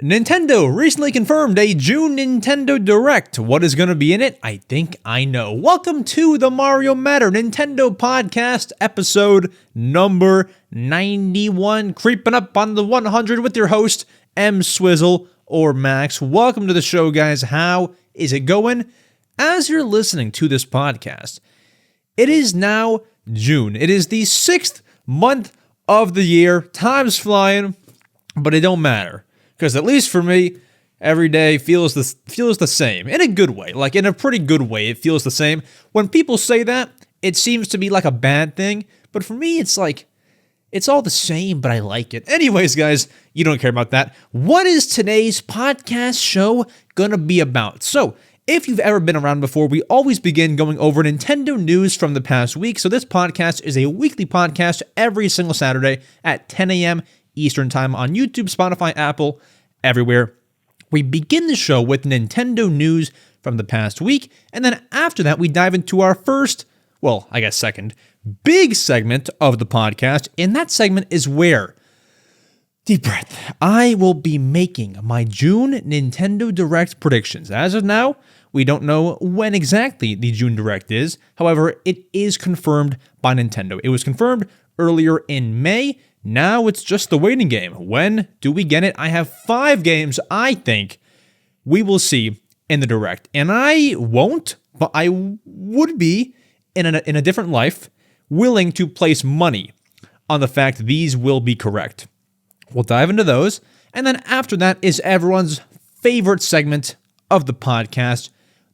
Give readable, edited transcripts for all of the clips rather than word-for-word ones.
Nintendo recently confirmed a June Nintendo Direct. What is going to be in it? I think I know. Welcome to the Mario Matter Nintendo Podcast, episode number 91. Creeping up on the 100 with your host, EmSwizzle or Max. Welcome to the show, guys. How is it going? As you're listening to this podcast, it is now June. It is the 6th month of the year. Time's flying, but it don't matter. Because at least for me, every day feels the same. In a good way. Like, in a pretty good way, it feels the same. When people say that, it seems to be like a bad thing. But for me, it's like, it's all the same, but I like it. Anyways, guys, you don't care about that. What is today's podcast show gonna be about? So, if you've ever been around before, we always begin going over Nintendo news from the past week. So this podcast is a weekly podcast every single Saturday at 10 a.m. Eastern Time on YouTube, Spotify, Apple, everywhere. We begin the show with Nintendo news from the past week, and then after that, we dive into our first, well, I guess second, big segment of the podcast, and that segment is where, deep breath, I will be making my June Nintendo Direct predictions. As of now, we don't know when exactly the June Direct is. However, it is confirmed by Nintendo. It was confirmed earlier in May. Now it's just the waiting game. When do we get it? I have 5 games I think we will see in the Direct. And I won't, but I would be, in a different life, willing to place money on the fact these will be correct. We'll dive into those. And then after that is everyone's favorite segment of the podcast,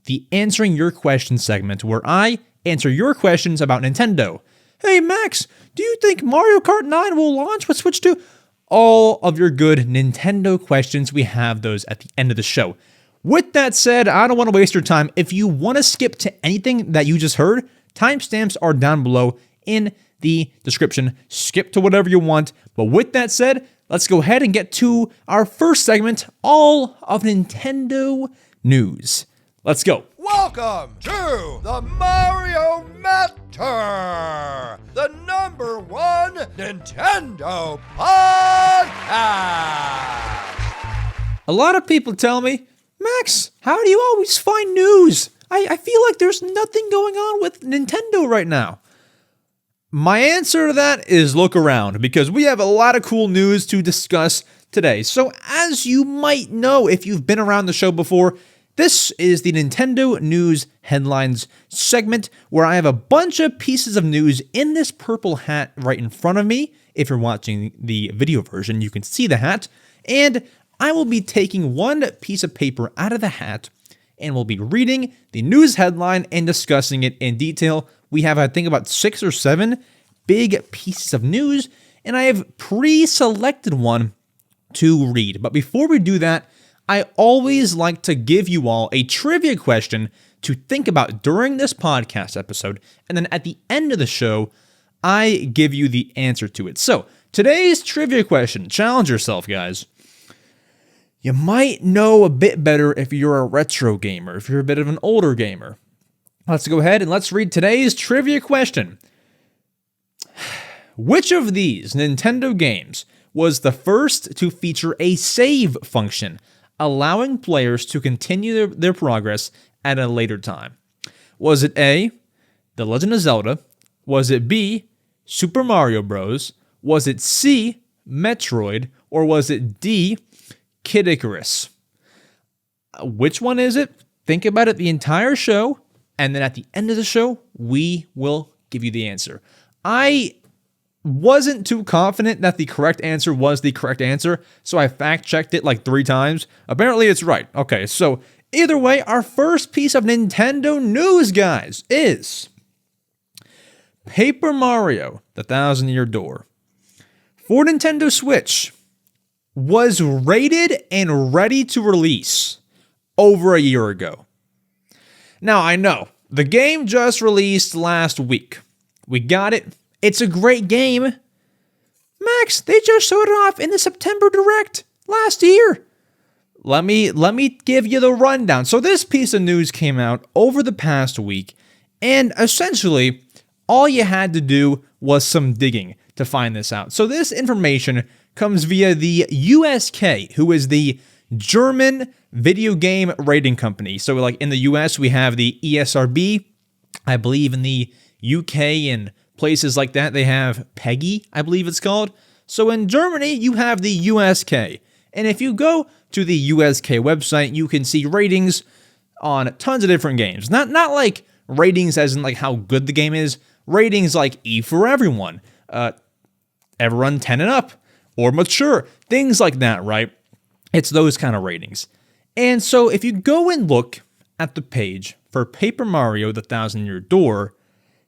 the Answering Your Questions segment, where I answer your questions about Nintendo. Hey, Max, do you think Mario Kart 9 will launch with Switch 2? All of your good Nintendo questions, we have those at the end of the show. With that said, I don't want to waste your time. If you want to skip to anything that you just heard, timestamps are down below in the description. Skip to whatever you want. But with that said, let's go ahead and get to our first segment, all of Nintendo news. Let's go. Welcome to the Mario Matter, the #1 Nintendo podcast. A lot of people tell me, Max, how do you always find news? I feel like there's nothing going on with Nintendo right now. My answer to that is look around, because we have a lot of cool news to discuss today. So as you might know if you've been around the show before, this is the Nintendo News Headlines segment, where I have a bunch of pieces of news in this purple hat right in front of me. If you're watching the video version, you can see the hat. And I will be taking one piece of paper out of the hat, and we'll be reading the news headline and discussing it in detail. We have, I think, about 6 or 7 big pieces of news, and I have pre-selected one to read. But before we do that, I always like to give you all a trivia question to think about during this podcast episode, and then at the end of the show, I give you the answer to it. So, today's trivia question, challenge yourself, guys. You might know a bit better if you're a retro gamer, if you're a bit of an older gamer. Let's go ahead and let's read today's trivia question. Which of these Nintendo games was the first to feature a save function, allowing players to continue their progress at a later time? Was it A, The Legend of Zelda? Was it B, Super Mario Bros? Was it C, Metroid? Or was it D, Kid Icarus? Which one is it? Think about it the entire show, and then at the end of the show, we will give you the answer. I wasn't too confident that the correct answer was the correct answer, so I fact-checked it like 3 times. Apparently it's right. Okay, so either way, our first piece of Nintendo news, guys, is Paper Mario, The Thousand Year Door, for Nintendo Switch, was rated and ready to release over a year ago. Now, I know, the game just released last week. We got it. It's a great game. Max, they just showed it off in the September Direct last year. Let me give you the rundown. So this piece of news came out over the past week, and essentially, all you had to do was some digging to find this out. So this information comes via the USK, who is the German video game rating company. So like in the US, we have the ESRB. I believe in the UK and places like that, they have PEGI, I believe it's called. So in Germany, you have the USK. And if you go to the USK website, you can see ratings on tons of different games. Not like ratings as in like how good the game is. Ratings like E for everyone, everyone 10 and up, or mature, things like that, right? It's those kind of ratings. And so if you go and look at the page for Paper Mario The Thousand Year Door,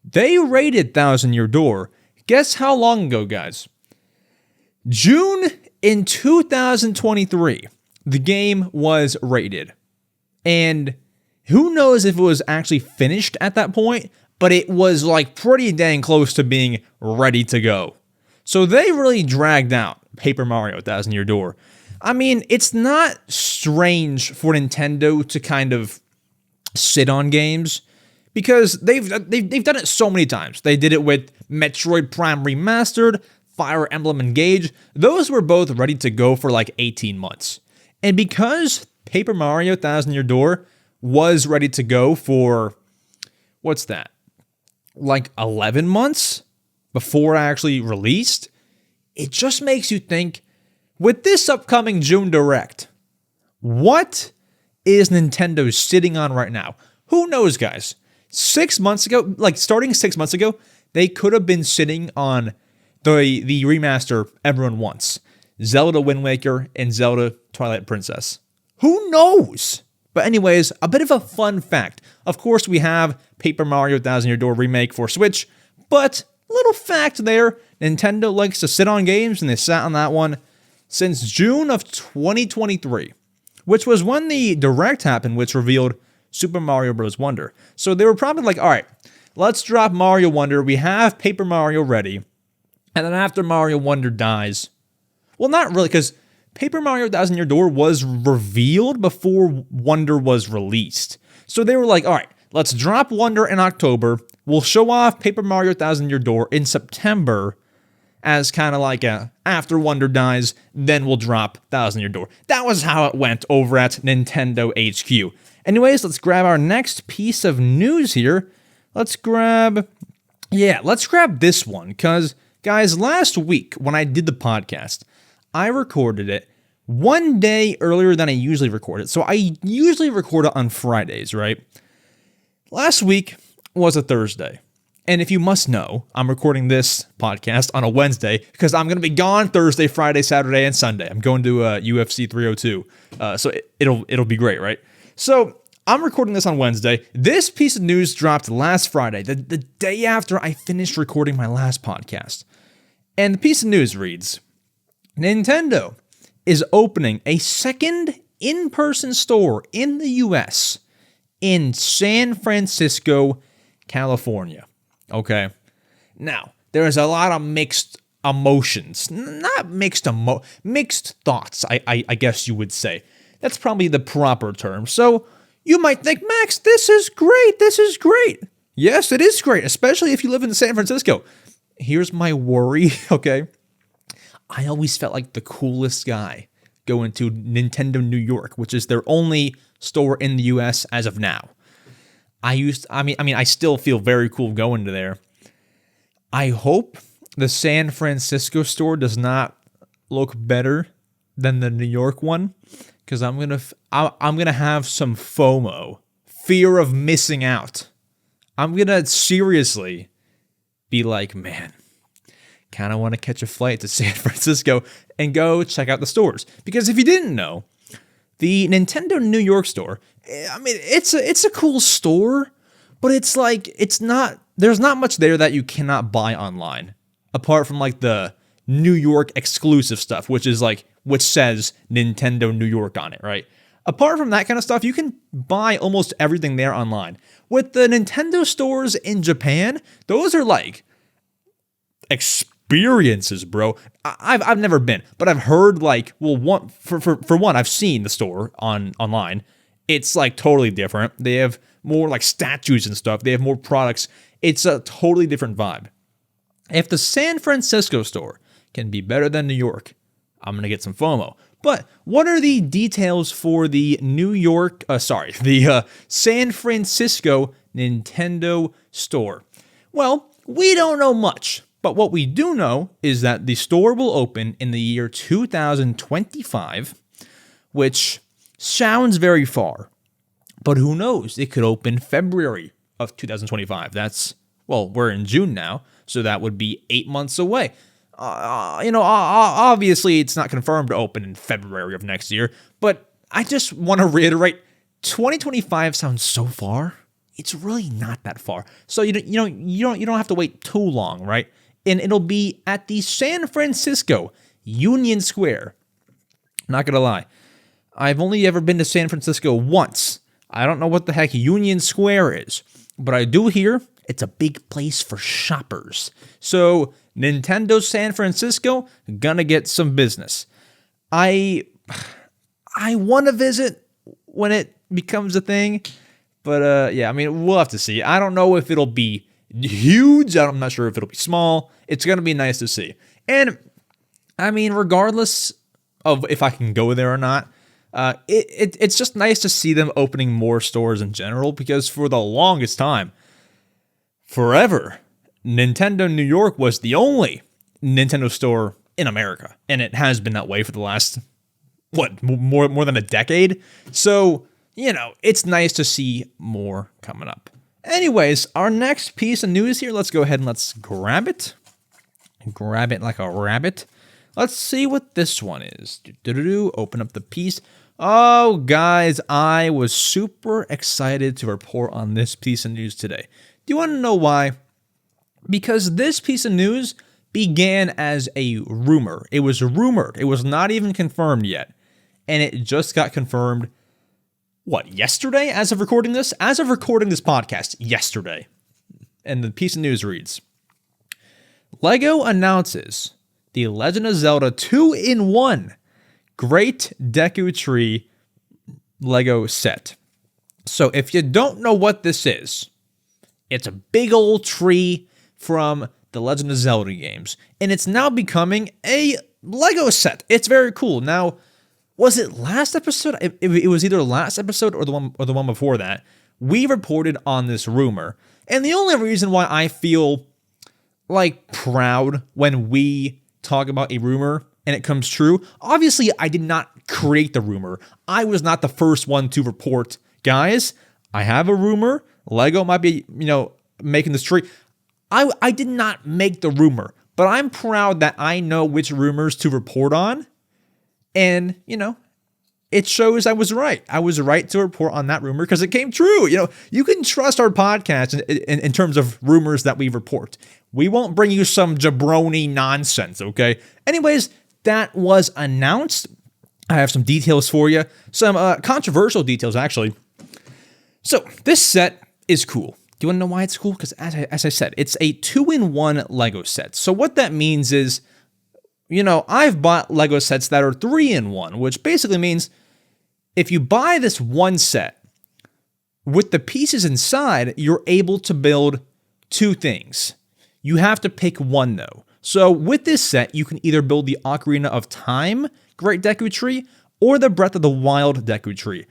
they rated Thousand Year Door. Guess how long ago, guys? June in 2023, the game was rated. And who knows if it was actually finished at that point, but it was like pretty dang close to being ready to go. So they really dragged out Paper Mario Thousand Year Door. I mean, it's not strange for Nintendo to kind of sit on games because they've done it so many times. They did it with Metroid Prime Remastered, Fire Emblem Engage. Those were both ready to go for like 18 months. And because Paper Mario Thousand Year Door was ready to go for, what's that? Like 11 months before I actually released, it just makes you think, with this upcoming June Direct, what is Nintendo sitting on right now? Who knows, guys? 6 months ago, like starting 6 months ago, they could have been sitting on the remaster everyone wants. Zelda Wind Waker and Zelda Twilight Princess. Who knows? But anyways, a bit of a fun fact. Of course, we have Paper Mario Thousand Year Door Remake for Switch, but little fact there, Nintendo likes to sit on games, and they sat on that one since June of 2023, which was when the Direct happened, which revealed Super Mario Bros. Wonder. So they were probably like, all right, let's drop Mario Wonder. We have Paper Mario ready. And then after Mario Wonder dies, well, not really, because Paper Mario Thousand Year Door was revealed before Wonder was released. So they were like, all right, let's drop Wonder in October. We'll show off Paper Mario Thousand Year Door in September as kind of like a after Wonder dies, then we'll drop Thousand Year Door. That was how it went over at Nintendo HQ. Anyways, let's grab our next piece of news here. Let's grab this one, because, guys, last week when I did the podcast, I recorded it one day earlier than I usually record it. So I usually record it on Fridays, right? Last week was a Thursday. And if you must know, I'm recording this podcast on a Wednesday because I'm going to be gone Thursday, Friday, Saturday, and Sunday. I'm going to UFC 302. So it'll be great, right? So I'm recording this on Wednesday. This piece of news dropped last Friday, the day after I finished recording my last podcast. And the piece of news reads, Nintendo is opening a second in-person store in the US in San Francisco, California. Okay. Now, there's a lot of mixed emotions. Not mixed thoughts, I guess you would say. That's probably the proper term. So you might think, Max, this is great. This is great. Yes, it is great, especially if you live in San Francisco. Here's my worry, okay? I always felt like the coolest guy going to Nintendo New York, which is their only store in the US as of now. I still feel very cool going to there. I hope the San Francisco store does not look better than the New York one, because I'm gonna have some FOMO, fear of missing out. I'm gonna seriously be like, man, kind of want to catch a flight to San Francisco and go check out the stores. Because if you didn't know, the Nintendo New York store, I mean, it's a cool store, but it's like, there's not much there that you cannot buy online, apart from like the New York exclusive stuff, which says Nintendo New York on it, right? Apart from that kind of stuff, you can buy almost everything there online. With the Nintendo stores in Japan, those are like experiences, bro. I've never been, but I've heard like, well, for one, I've seen the store online. It's like totally different. They have more like statues and stuff. They have more products. It's a totally different vibe. If the San Francisco store can be better than New York, I'm going to get some FOMO. But what are the details for the San Francisco Nintendo store? Well, we don't know much, but what we do know is that the store will open in the year 2025, which sounds very far, but who knows? It could open February of 2025. We're in June now, so that would be 8 months away. Obviously it's not confirmed to open in February of next year, but I just want to reiterate, 2025 sounds so far. It's really not that far. So you don't have to wait too long, right? And it'll be at the San Francisco Union Square. Not gonna lie, I've only ever been to San Francisco once. I don't know what the heck Union Square is, but I do hear it's a big place for shoppers. So Nintendo San Francisco gonna get some business. I want to visit when it becomes a thing. But, we'll have to see. I don't know if it'll be huge. I'm not sure if it'll be small. It's going to be nice to see. And, regardless of if I can go there or not, it's just nice to see them opening more stores in general, because for the longest time, forever, Nintendo New York was the only Nintendo store in America. And it has been that way for the last, more than a decade? So, it's nice to see more coming up. Anyways, our next piece of news here, let's go ahead and let's grab it. Grab it like a rabbit. Let's see what this one is. Open up the piece. Oh, guys, I was super excited to report on this piece of news today. Do you want to know why? Because this piece of news began as a rumor. It was rumored. It was not even confirmed yet. And it just got confirmed yesterday, as of recording this? As of recording this podcast, yesterday. And the piece of news reads, LEGO announces the Legend of Zelda 2-in-1 Great Deku Tree LEGO set. So if you don't know what this is, it's a big old tree from the Legend of Zelda games. And it's now becoming a LEGO set. It's very cool. Now, was it last episode? It was either last episode or the one before that. We reported on this rumor, and the only reason why I feel proud when we talk about a rumor and it comes true, obviously I did not create the rumor. I was not the first one to report, guys, I have a rumor. LEGO might be making this tree. I did not make the rumor, but I'm proud that I know which rumors to report on. And, it shows I was right. I was right to report on that rumor because it came true. You can trust our podcast in terms of rumors that we report. We won't bring you some jabroni nonsense, okay? Anyways, that was announced. I have some details for you. Some controversial details, actually. So, this set is cool. Do you want to know why it's cool? Because as I said, it's a 2-in-1 LEGO set. So, what that means is, I've bought LEGO sets that are 3-in-1, which basically means if you buy this one set, with the pieces inside, you're able to build two things. You have to pick one, though. So with this set, you can either build the Ocarina of Time Great Deku Tree or the Breath of the Wild Deku Tree.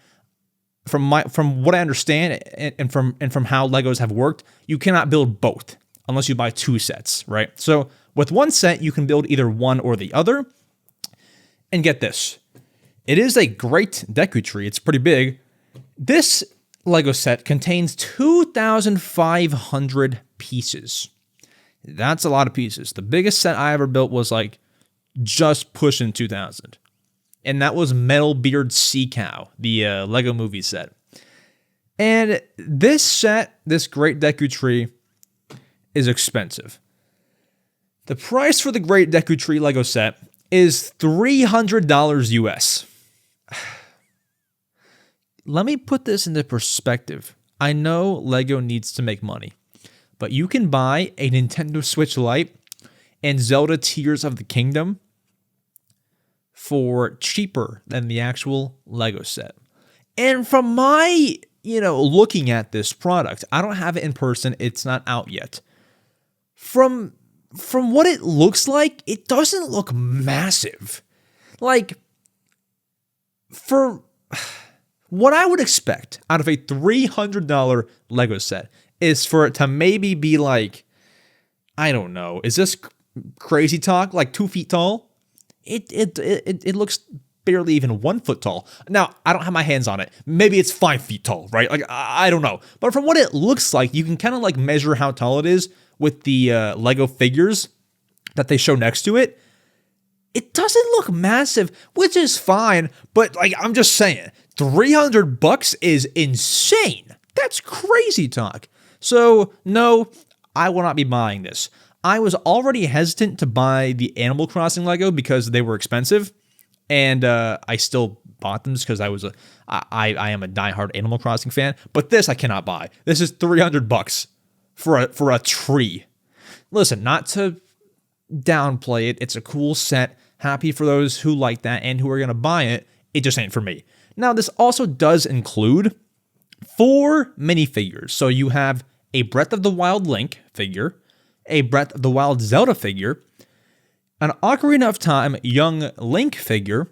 From what I understand and from how LEGOs have worked, you cannot build both unless you buy two sets, right? So with one set, you can build either one or the other. And get this. It is a great Deku Tree. It's pretty big. This LEGO set contains 2,500 pieces. That's a lot of pieces. The biggest set I ever built was just pushing 2,000. And that was Metal Beard Sea Cow, the LEGO movie set. And this set, this Great Deku Tree, is expensive. The price for the Great Deku Tree LEGO set is $300 US. Let me put this into perspective. I know LEGO needs to make money, but you can buy a Nintendo Switch Lite and Zelda Tears of the Kingdom for cheaper than the actual LEGO set. And from my, looking at this product, I don't have it in person. It's not out yet. From what it looks like, it doesn't look massive. for what I would expect out of a $300 Lego set is for it to maybe be like, I don't know, is this crazy talk? Like 2 feet tall? It looks barely even 1 foot tall. Now, I don't have my hands on it. Maybe it's 5 feet tall, right? Like, I don't know. But from what it looks like, you can kind of like measure how tall it is with the Lego figures that they show next to it. It doesn't look massive, which is fine. But like, I'm just saying, $300 is insane. That's crazy talk. So no, I will not be buying this. I was already hesitant to buy the Animal Crossing Lego because they were expensive. And I still bought them because I am a diehard Animal Crossing fan. But this I cannot buy. This is $300 for a tree. Listen, not to downplay it. It's a cool set. Happy for those who like that and who are going to buy it. It just ain't for me. Now, this also does include 4 minifigures. So you have a Breath of the Wild Link figure, a Breath of the Wild Zelda figure, an Ocarina of Time young Link figure,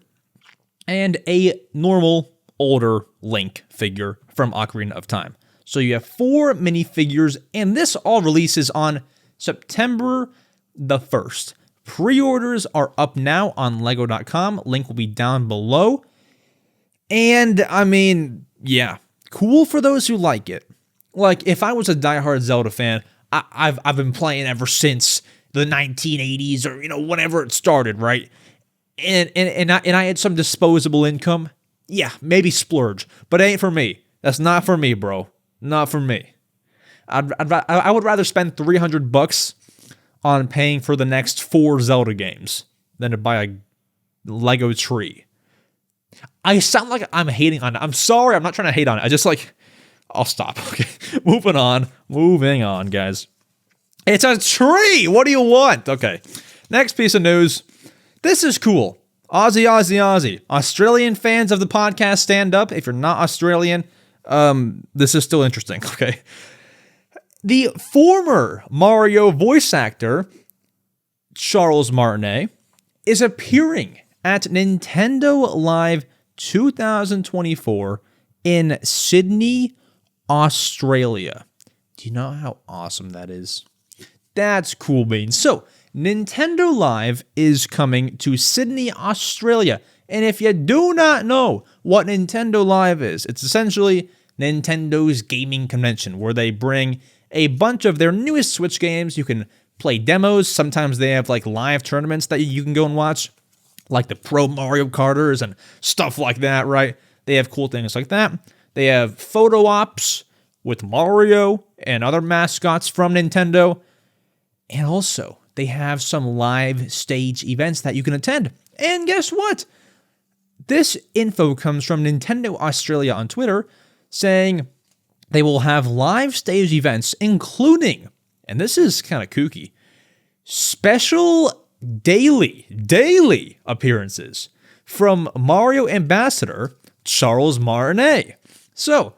and a normal older Link figure from Ocarina of Time. So you have 4 minifigures, and this all releases on September the 1st. Pre-orders are up now on Lego.com. Link will be down below. And, I mean, yeah, cool for those who like it. Like, if I was a diehard Zelda fan, I've been playing ever since the 1980s or, whenever it started, right? And I had some disposable income. Yeah, maybe splurge, but it ain't for me. That's not for me, bro. Not for me. I would rather spend $300 on paying for the next 4 Zelda games than to buy a Lego tree. I sound like I'm hating on it. I'm sorry, I'm not trying to hate on it. I just I'll stop. Okay, moving on, guys. It's a tree! What do you want? Okay, next piece of news. This is cool. Aussie. Australian fans of the podcast, stand up. If you're not Australian, this is still interesting, okay? The former Mario voice actor, Charles Martinet, is appearing at Nintendo Live 2024 in Sydney, Australia. Do you know how awesome that is? That's cool beans. So, Nintendo Live is coming to Sydney, Australia. And if you do not know what Nintendo Live is, it's essentially Nintendo's gaming convention where they bring a bunch of their newest Switch games. You can play demos. Sometimes they have like live tournaments that you can go and watch, like the Pro Mario Karters and stuff like that, right? They have cool things like that. They have photo ops with Mario and other mascots from Nintendo. And also, they have some live stage events that you can attend. And guess what? This info comes from Nintendo Australia on Twitter, saying they will have live stage events, including, and this is kind of kooky, special daily appearances from Mario ambassador Charles Martinet. So,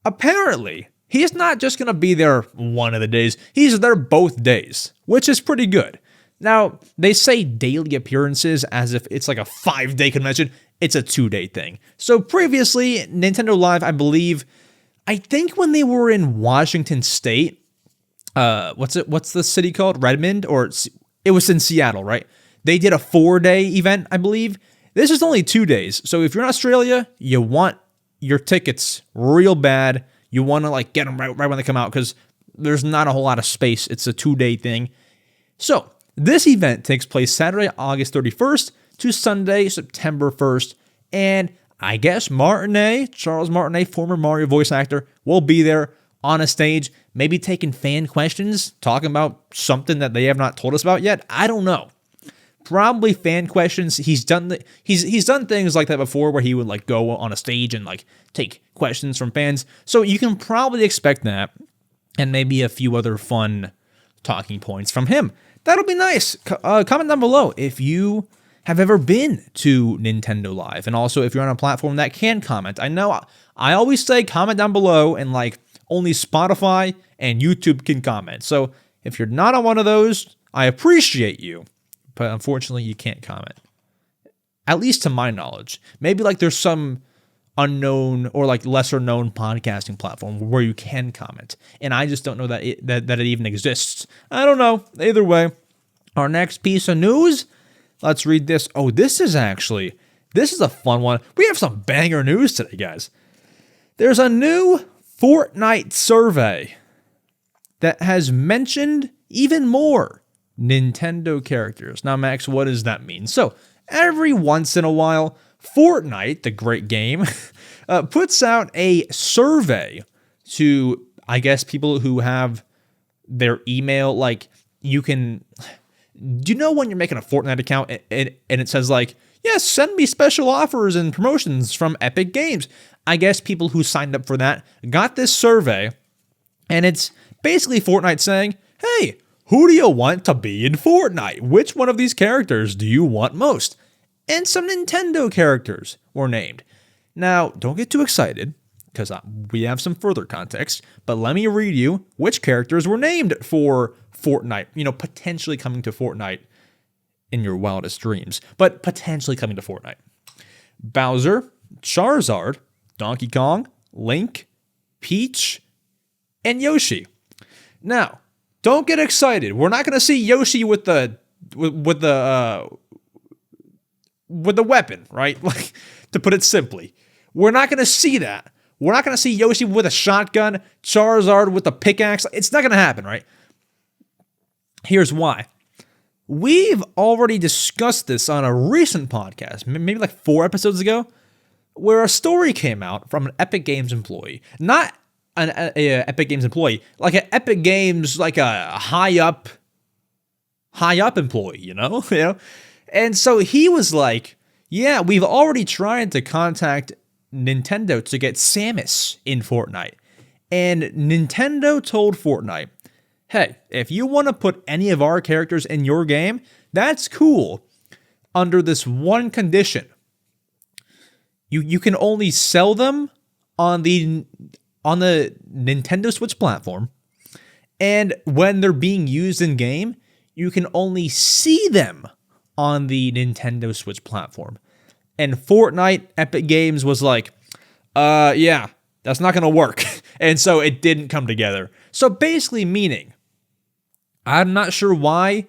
apparently, he's not just going to be there one of the days, he's there both days, which is pretty good. Now, they say daily appearances as if it's like a 5-day convention. It's a 2-day thing. So previously, Nintendo Live, I think when they were in Washington State, what's the city called? Redmond? Or it was in Seattle, right? They did a 4-day event, I believe. This is only 2 days. So if you're in Australia, you want your tickets real bad. You want to get them right when they come out because there's not a whole lot of space. It's a 2-day thing. So this event takes place Saturday, August 31st to Sunday, September 1st. And I guess Charles Martinet, former Mario voice actor, will be there on a stage, maybe taking fan questions, talking about something that they have not told us about yet. I don't know. Probably fan questions. He's done things like that before, where he would go on a stage and take questions from fans. So you can probably expect that, and maybe a few other fun talking points from him. That'll be nice. Comment down below if you have ever been to Nintendo Live, and also if you're on a platform that can comment. I know I always say comment down below, and only Spotify and YouTube can comment. So if you're not on one of those, I appreciate you, but unfortunately you can't comment. at least to my knowledge. Maybe like there's some unknown or like lesser known podcasting platform where you can comment, and I just don't know that it even exists. I don't know. Either way, our next piece of news, let's read this. Oh, this is a fun one. We have some banger news today, guys. There's a new Fortnite survey that has mentioned even more Nintendo characters. Now, Max, what does that mean? So, every once in a while, Fortnite, the great game, puts out a survey to, I guess, people who have their email. Like, you can... Do you know when you're making a Fortnite account and it says, like, yes, send me special offers and promotions from Epic Games? I guess people who signed up for that got this survey, and it's basically Fortnite saying, hey, who do you want to be in Fortnite? Which one of these characters do you want most? And some Nintendo characters were named. Now, don't get too excited, because we have some further context, but let me read you which characters were named for Fortnite, potentially coming to Fortnite in your wildest dreams, but potentially coming to Fortnite. Bowser, Charizard, Donkey Kong, Link, Peach, and Yoshi. Now, don't get excited. We're not going to see Yoshi with the weapon, right? Like, to put it simply, we're not going to see that. We're not going to see Yoshi with a shotgun, Charizard with a pickaxe. It's not going to happen, right? Here's why. We've already discussed this on a recent podcast, maybe like 4 episodes ago, where a story came out from an Epic Games employee. Not an Epic Games employee, like an Epic Games, like a high up employee, And so he was like, yeah, we've already tried to contact Nintendo to get Samus in Fortnite. And Nintendo told Fortnite, hey, if you want to put any of our characters in your game, that's cool. Under this one condition. You can only sell them on the Nintendo Switch platform, and when they're being used in game, you can only see them on the Nintendo Switch platform. And Fortnite, Epic Games was like, yeah, that's not going to work. And so it didn't come together. So basically meaning, I'm not sure why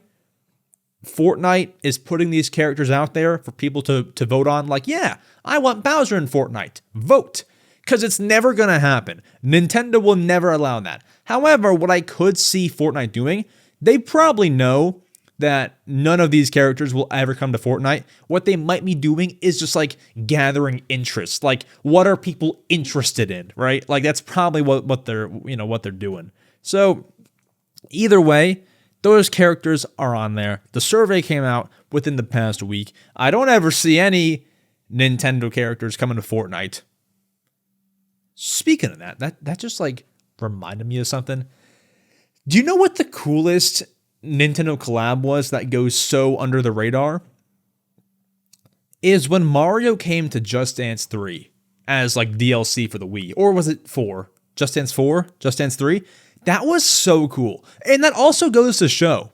Fortnite is putting these characters out there for people to vote on. Like, yeah, I want Bowser in Fortnite. Vote. Because it's never going to happen. Nintendo will never allow that. However, what I could see Fortnite doing, they probably know that none of these characters will ever come to Fortnite. What they might be doing is just like gathering interest. Like, what are people interested in, right? Like, that's probably what they're doing. So either way, those characters are on there. The survey came out within the past week. I don't ever see any Nintendo characters coming to Fortnite. Speaking of that just like reminded me of something. Do you know what the coolest Nintendo collab was that goes so under the radar? Is when Mario came to Just Dance 3 as like DLC for the Wii. Or was it 4? Just Dance 4? Just Dance 3? That was so cool. And that also goes to show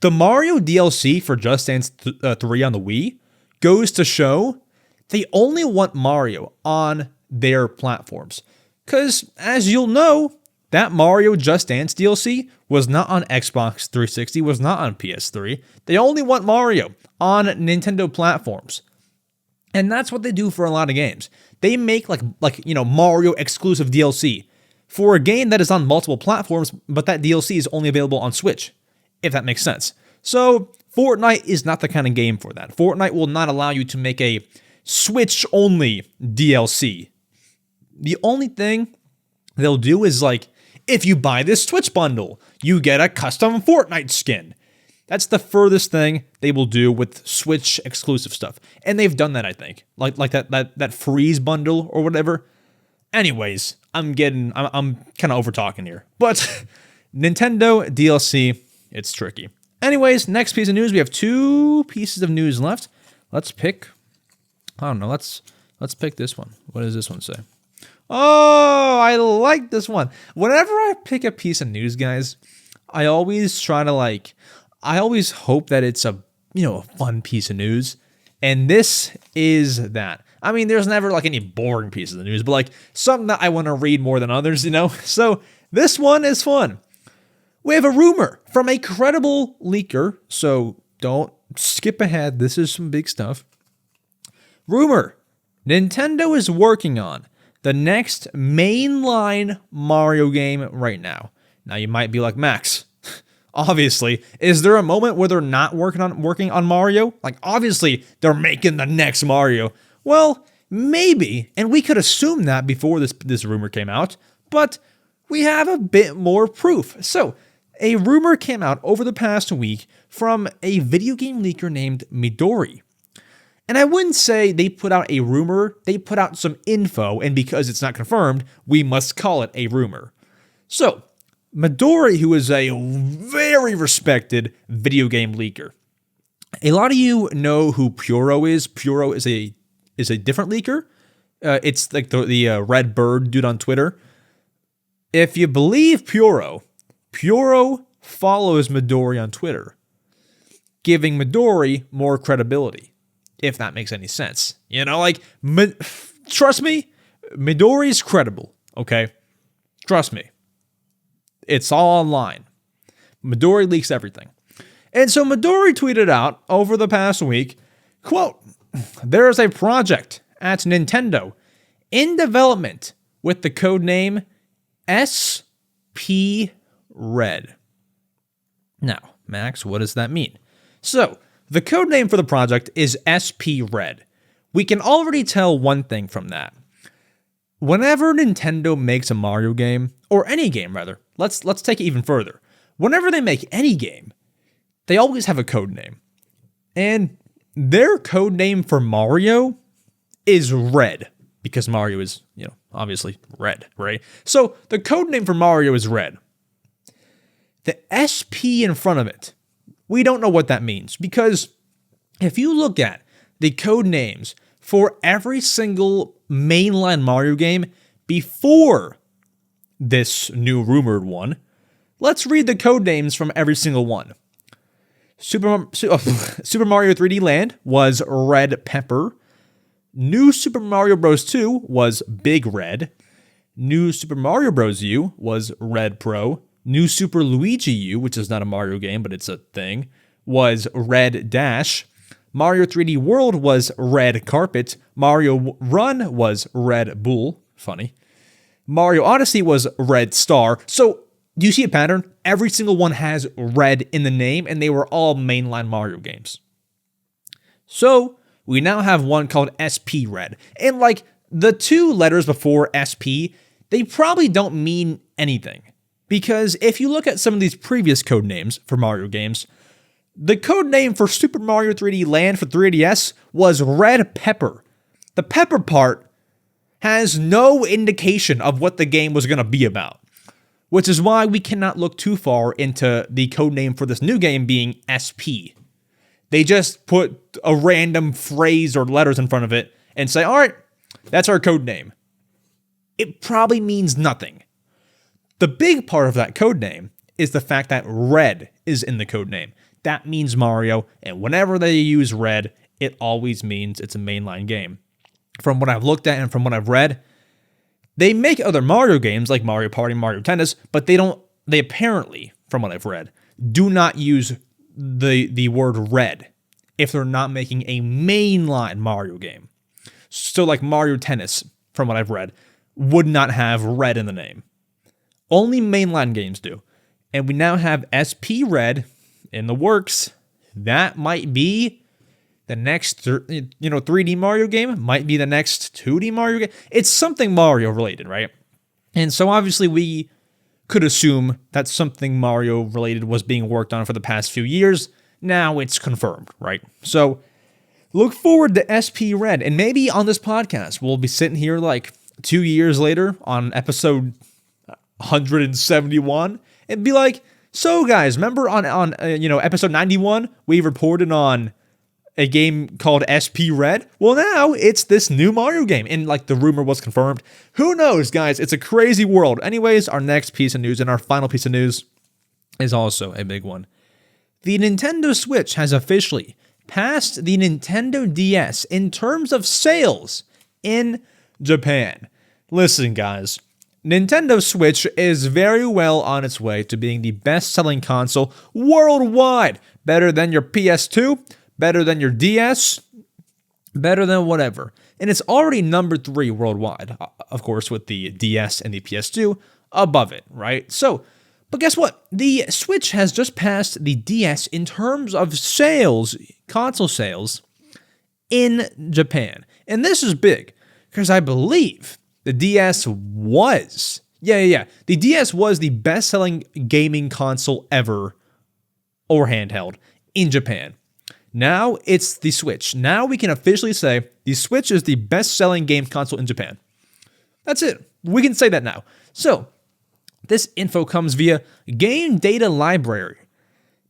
the Mario DLC for Just Dance 3 on the Wii goes to show they only want Mario on their platforms. Because, as you'll know, that Mario Just Dance DLC was not on Xbox 360, was not on PS3. They only want Mario on Nintendo platforms. And that's what they do for a lot of games. They make like Mario exclusive DLC for a game that is on multiple platforms, but that DLC is only available on Switch, if that makes sense. So Fortnite is not the kind of game for that. Fortnite will not allow you to make a Switch-only DLC. The only thing they'll do is like, if you buy this Switch bundle, you get a custom Fortnite skin. That's the furthest thing they will do with Switch exclusive stuff. And they've done that, I think. Like that Freeze bundle or whatever. Anyways, I'm kind of over talking here. But Nintendo DLC, it's tricky. Anyways, next piece of news. We have 2 pieces of news left. Let's pick, I don't know, let's pick this one. What does this one say? Oh, I like this one. Whenever I pick a piece of news, guys, I always try to I always hope that it's a fun piece of news. And this is that. I mean, there's never like any boring pieces of news, but like something that I want to read more than others, So this one is fun. We have a rumor from a credible leaker, so don't skip ahead. This is some big stuff. Rumor: Nintendo is working on the next mainline Mario game right now. Now you might be like, Max, obviously, is there a moment where they're not working on Mario? Like, obviously, they're making the next Mario. Well, maybe, and we could assume that before this rumor came out, but we have a bit more proof. So, a rumor came out over the past week from a video game leaker named Midori. And I wouldn't say they put out a rumor, they put out some info, and because it's not confirmed, we must call it a rumor. So, Midori, who is a very respected video game leaker. A lot of you know who Puro is. Puro is a different leaker. It's like the red bird dude on Twitter. If you believe Puro follows Midori on Twitter, giving Midori more credibility, if that makes any sense. Trust me, Midori's credible, okay? Trust me. It's all online. Midori leaks everything. And so Midori tweeted out over the past week, quote, "There is a project at Nintendo in development with the codename SP Red." Now, Max, what does that mean? So, the codename for the project is SP Red. We can already tell one thing from that. Whenever Nintendo makes a Mario game, or any game rather, let's take it even further. Whenever they make any game, they always have a codename. And their codename for Mario is Red, because Mario is, obviously red, right? So the codename for Mario is Red. The SP in front of it, we don't know what that means, because if you look at the code names for every single mainline Mario game before this new rumored one, let's read the code names from every single one. Super Mario 3D Land was Red Pepper. New Super Mario Bros. 2 was Big Red. New Super Mario Bros. U was Red Pro. New Super Luigi U, which is not a Mario game, but it's a thing, was Red Dash. Mario 3D World was Red Carpet. Mario Run was Red Bull. Funny. Mario Odyssey was Red Star. So, do you see a pattern? Every single one has red in the name, and they were all mainline Mario games. So, we now have one called SP Red. And like, the two letters before SP, they probably don't mean anything. Because if you look at some of these previous code names for Mario games, the code name for Super Mario 3D Land for 3DS was Red Pepper. The pepper part has no indication of what the game was going to be about, which is why we cannot look too far into the code name for this new game being SP. They just put a random phrase or letters in front of it and say, all right, that's our code name. It probably means nothing. The big part of that code name is the fact that red is in the code name. That means Mario, and whenever they use red, it always means it's a mainline game. From what I've looked at and from what I've read, they make other Mario games like Mario Party, Mario Tennis, but they apparently, from what I've read, do not use the word red if they're not making a mainline Mario game. So like Mario Tennis, from what I've read, would not have red in the name. Only mainline games do. And we now have SP Red in the works. That might be the next 3D Mario game, might be the next 2D Mario game. It's something Mario related, right? And so obviously we could assume that something Mario related was being worked on for the past few years. Now it's confirmed, right? So look forward to SP Red. And maybe on this podcast, we'll be sitting here like 2 years later on episode 171 and be like, so guys, remember on episode 91, we reported on a game called SP Red? Well, now it's this new Mario game, and like the rumor was confirmed. Who knows, guys? It's a crazy world. Anyways, our next piece of news and our final piece of news is also a big one. The Nintendo Switch has officially passed the Nintendo DS in terms of sales in Japan. Listen, guys, Nintendo Switch is very well on its way to being the best-selling console worldwide. Better than your PS2, better than your DS, better than whatever. And it's already number 3 worldwide, of course, with the DS and the PS2 above it, right? So, but guess what? The Switch has just passed the DS in terms of sales, console sales, in Japan. And this is big, because I believe the DS was, the DS was the best-selling gaming console ever, or handheld, in Japan. Now it's the Switch. Now we can officially say the Switch is the best-selling game console in Japan. That's it. We can say that now. So, this info comes via Game Data Library.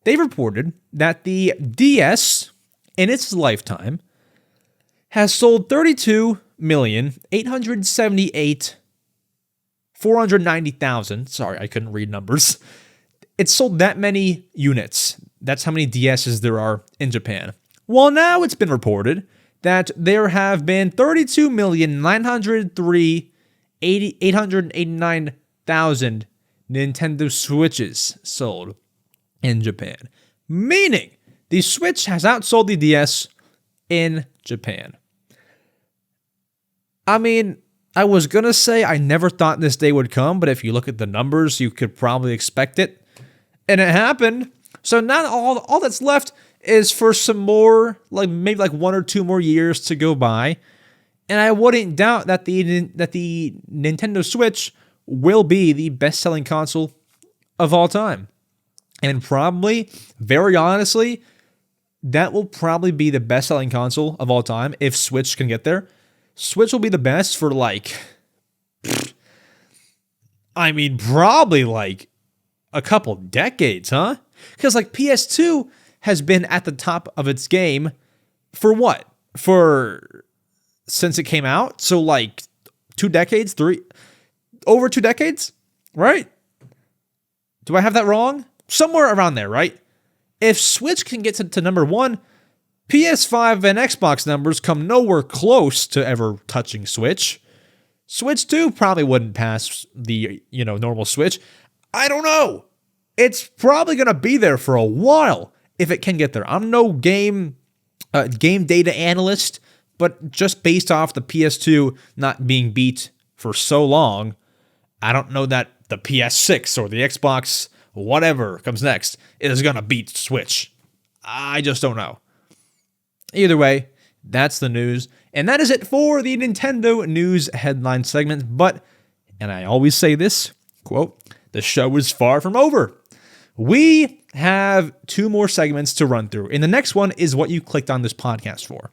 They reported that the DS, in its lifetime, has sold 32,878,490,000. Sorry, I couldn't read numbers. It sold that many units. That's how many DSs there are in Japan. Well, now it's been reported that there have been 32,903,889,000 Nintendo Switches sold in Japan. Meaning, the Switch has outsold the DS in Japan. I mean, I was going to say I never thought this day would come, but if you look at the numbers, you could probably expect it. And it happened. So now all that's left is for some more, maybe 1 or 2 more years to go by. And I wouldn't doubt that the Nintendo Switch will be the best-selling console of all time. And probably, very honestly, that will probably be the best-selling console of all time if Switch can get there. Switch will be the best for probably a couple decades, huh? Because PS2 has been at the top of its game for what? Since it came out? So 2 decades? Over 2 decades? Right? Do I have that wrong? Somewhere around there, right? If Switch can get to number 1, PS5 and Xbox numbers come nowhere close to ever touching Switch. Switch 2 probably wouldn't pass the, normal Switch. I don't know. It's probably going to be there for a while if it can get there. I'm no game data analyst, but just based off the PS2 not being beat for so long, I don't know that the PS6 or the Xbox, whatever comes next, is going to beat Switch. I just don't know. Either way, that's the news. And that is it for the Nintendo news headline segment. But, and I always say this, quote, the show is far from over. We have 2 more segments to run through. And the next one is what you clicked on this podcast for.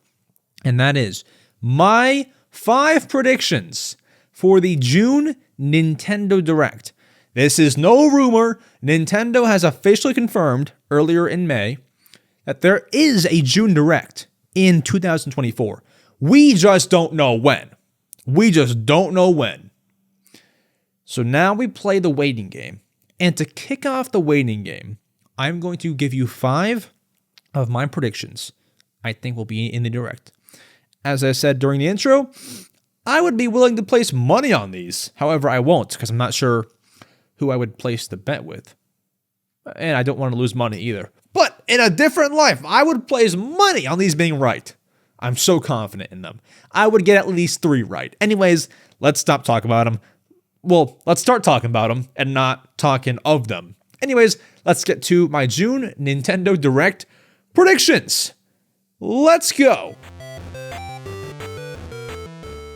And that is my 5 predictions for the June Nintendo Direct. This is no rumor. Nintendo has officially confirmed earlier in May that there is a June Direct in 2024. We just don't know when. So now we play the waiting game. And to kick off the waiting game, I'm going to give you 5 of my predictions I think will be in the Direct. As I said during the intro, I would be willing to place money on these. However, I won't because I'm not sure who I would place the bet with. And I don't want to lose money either. But in a different life, I would place money on these being right. I'm so confident in them. I would get at least 3 right. Anyways, let's stop talking about them. Well, let's start talking about them and not talking of them. Anyways, let's get to my June Nintendo Direct predictions. Let's go.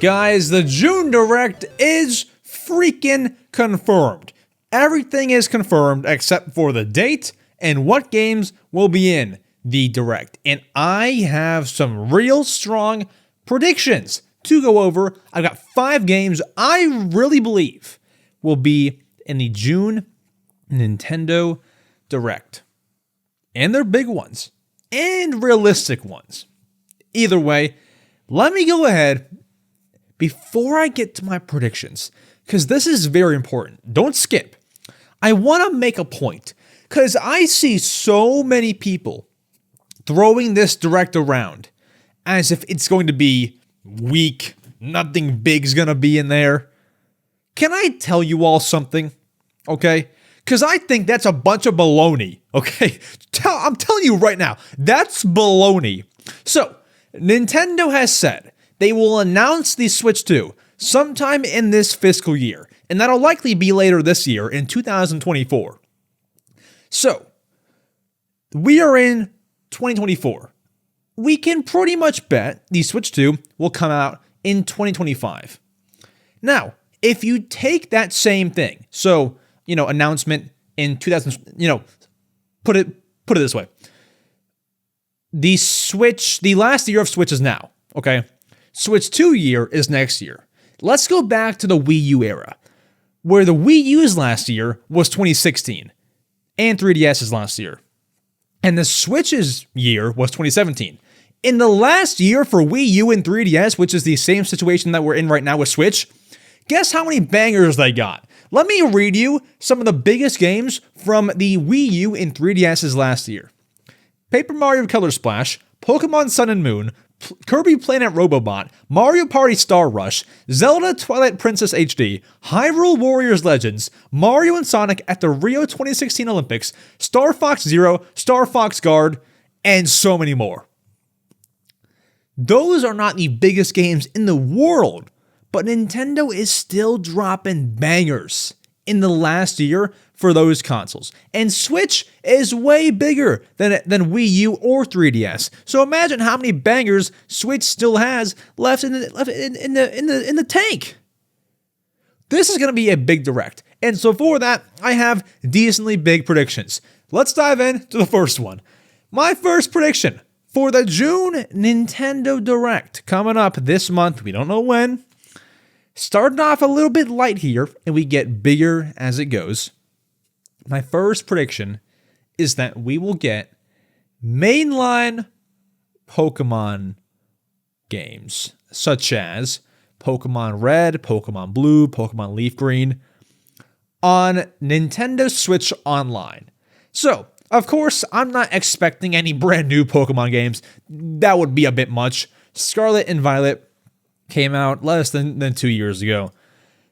Guys, the June Direct is freaking confirmed. Everything is confirmed except for the date and what games will be in the Direct. And I have some real strong predictions to go over. I've got 5 games I really believe will be in the June Nintendo Direct. And they're big ones and realistic ones. Either way, let me go ahead before I get to my predictions, because this is very important. Don't skip. I want to make a point, because I see so many people throwing this direct around as if it's going to be weak, nothing big's gonna be in there. Can I tell you all something? Okay? Because I think that's a bunch of baloney. Okay? I'm telling you right now, that's baloney. So, Nintendo has said they will announce the Switch 2 sometime in this fiscal year, and that'll likely be later this year in 2024. So, we are in 2024. We can pretty much bet the Switch 2 will come out in 2025. Now, if you take that same thing, so, announcement in 2000, put it this way. The last year of Switch is now, okay? Switch 2 year is next year. Let's go back to the Wii U era, where the Wii U's last year was 2016, and 3DS's last year. And the Switch's year was 2017. In the last year for Wii U and 3DS, which is the same situation that we're in right now with Switch, guess how many bangers they got? Let me read you some of the biggest games from the Wii U and 3DS's last year. Paper Mario Color Splash, Pokemon Sun and Moon, Kirby Planet Robobot, Mario Party Star Rush, Zelda Twilight Princess HD, Hyrule Warriors Legends, Mario and Sonic at the Rio 2016 Olympics, Star Fox Zero, Star Fox Guard, and so many more. Those are not the biggest games in the world, but Nintendo is still dropping bangers in the last year for those consoles. And Switch is way bigger than Wii U or 3DS. So imagine how many bangers Switch still has left in the tank. This is going to be a big direct. And so for that, I have decently big predictions. Let's dive into the first one. My first prediction for the June Nintendo Direct coming up this month, we don't know when. Starting off a little bit light here, and we get bigger as it goes. My first prediction is that we will get mainline Pokemon games, such as Pokemon Red, Pokemon Blue, Pokemon Leaf Green, on Nintendo Switch Online. So, of course, I'm not expecting any brand new Pokemon games. That would be a bit much. Scarlet and Violet came out less than 2 years ago.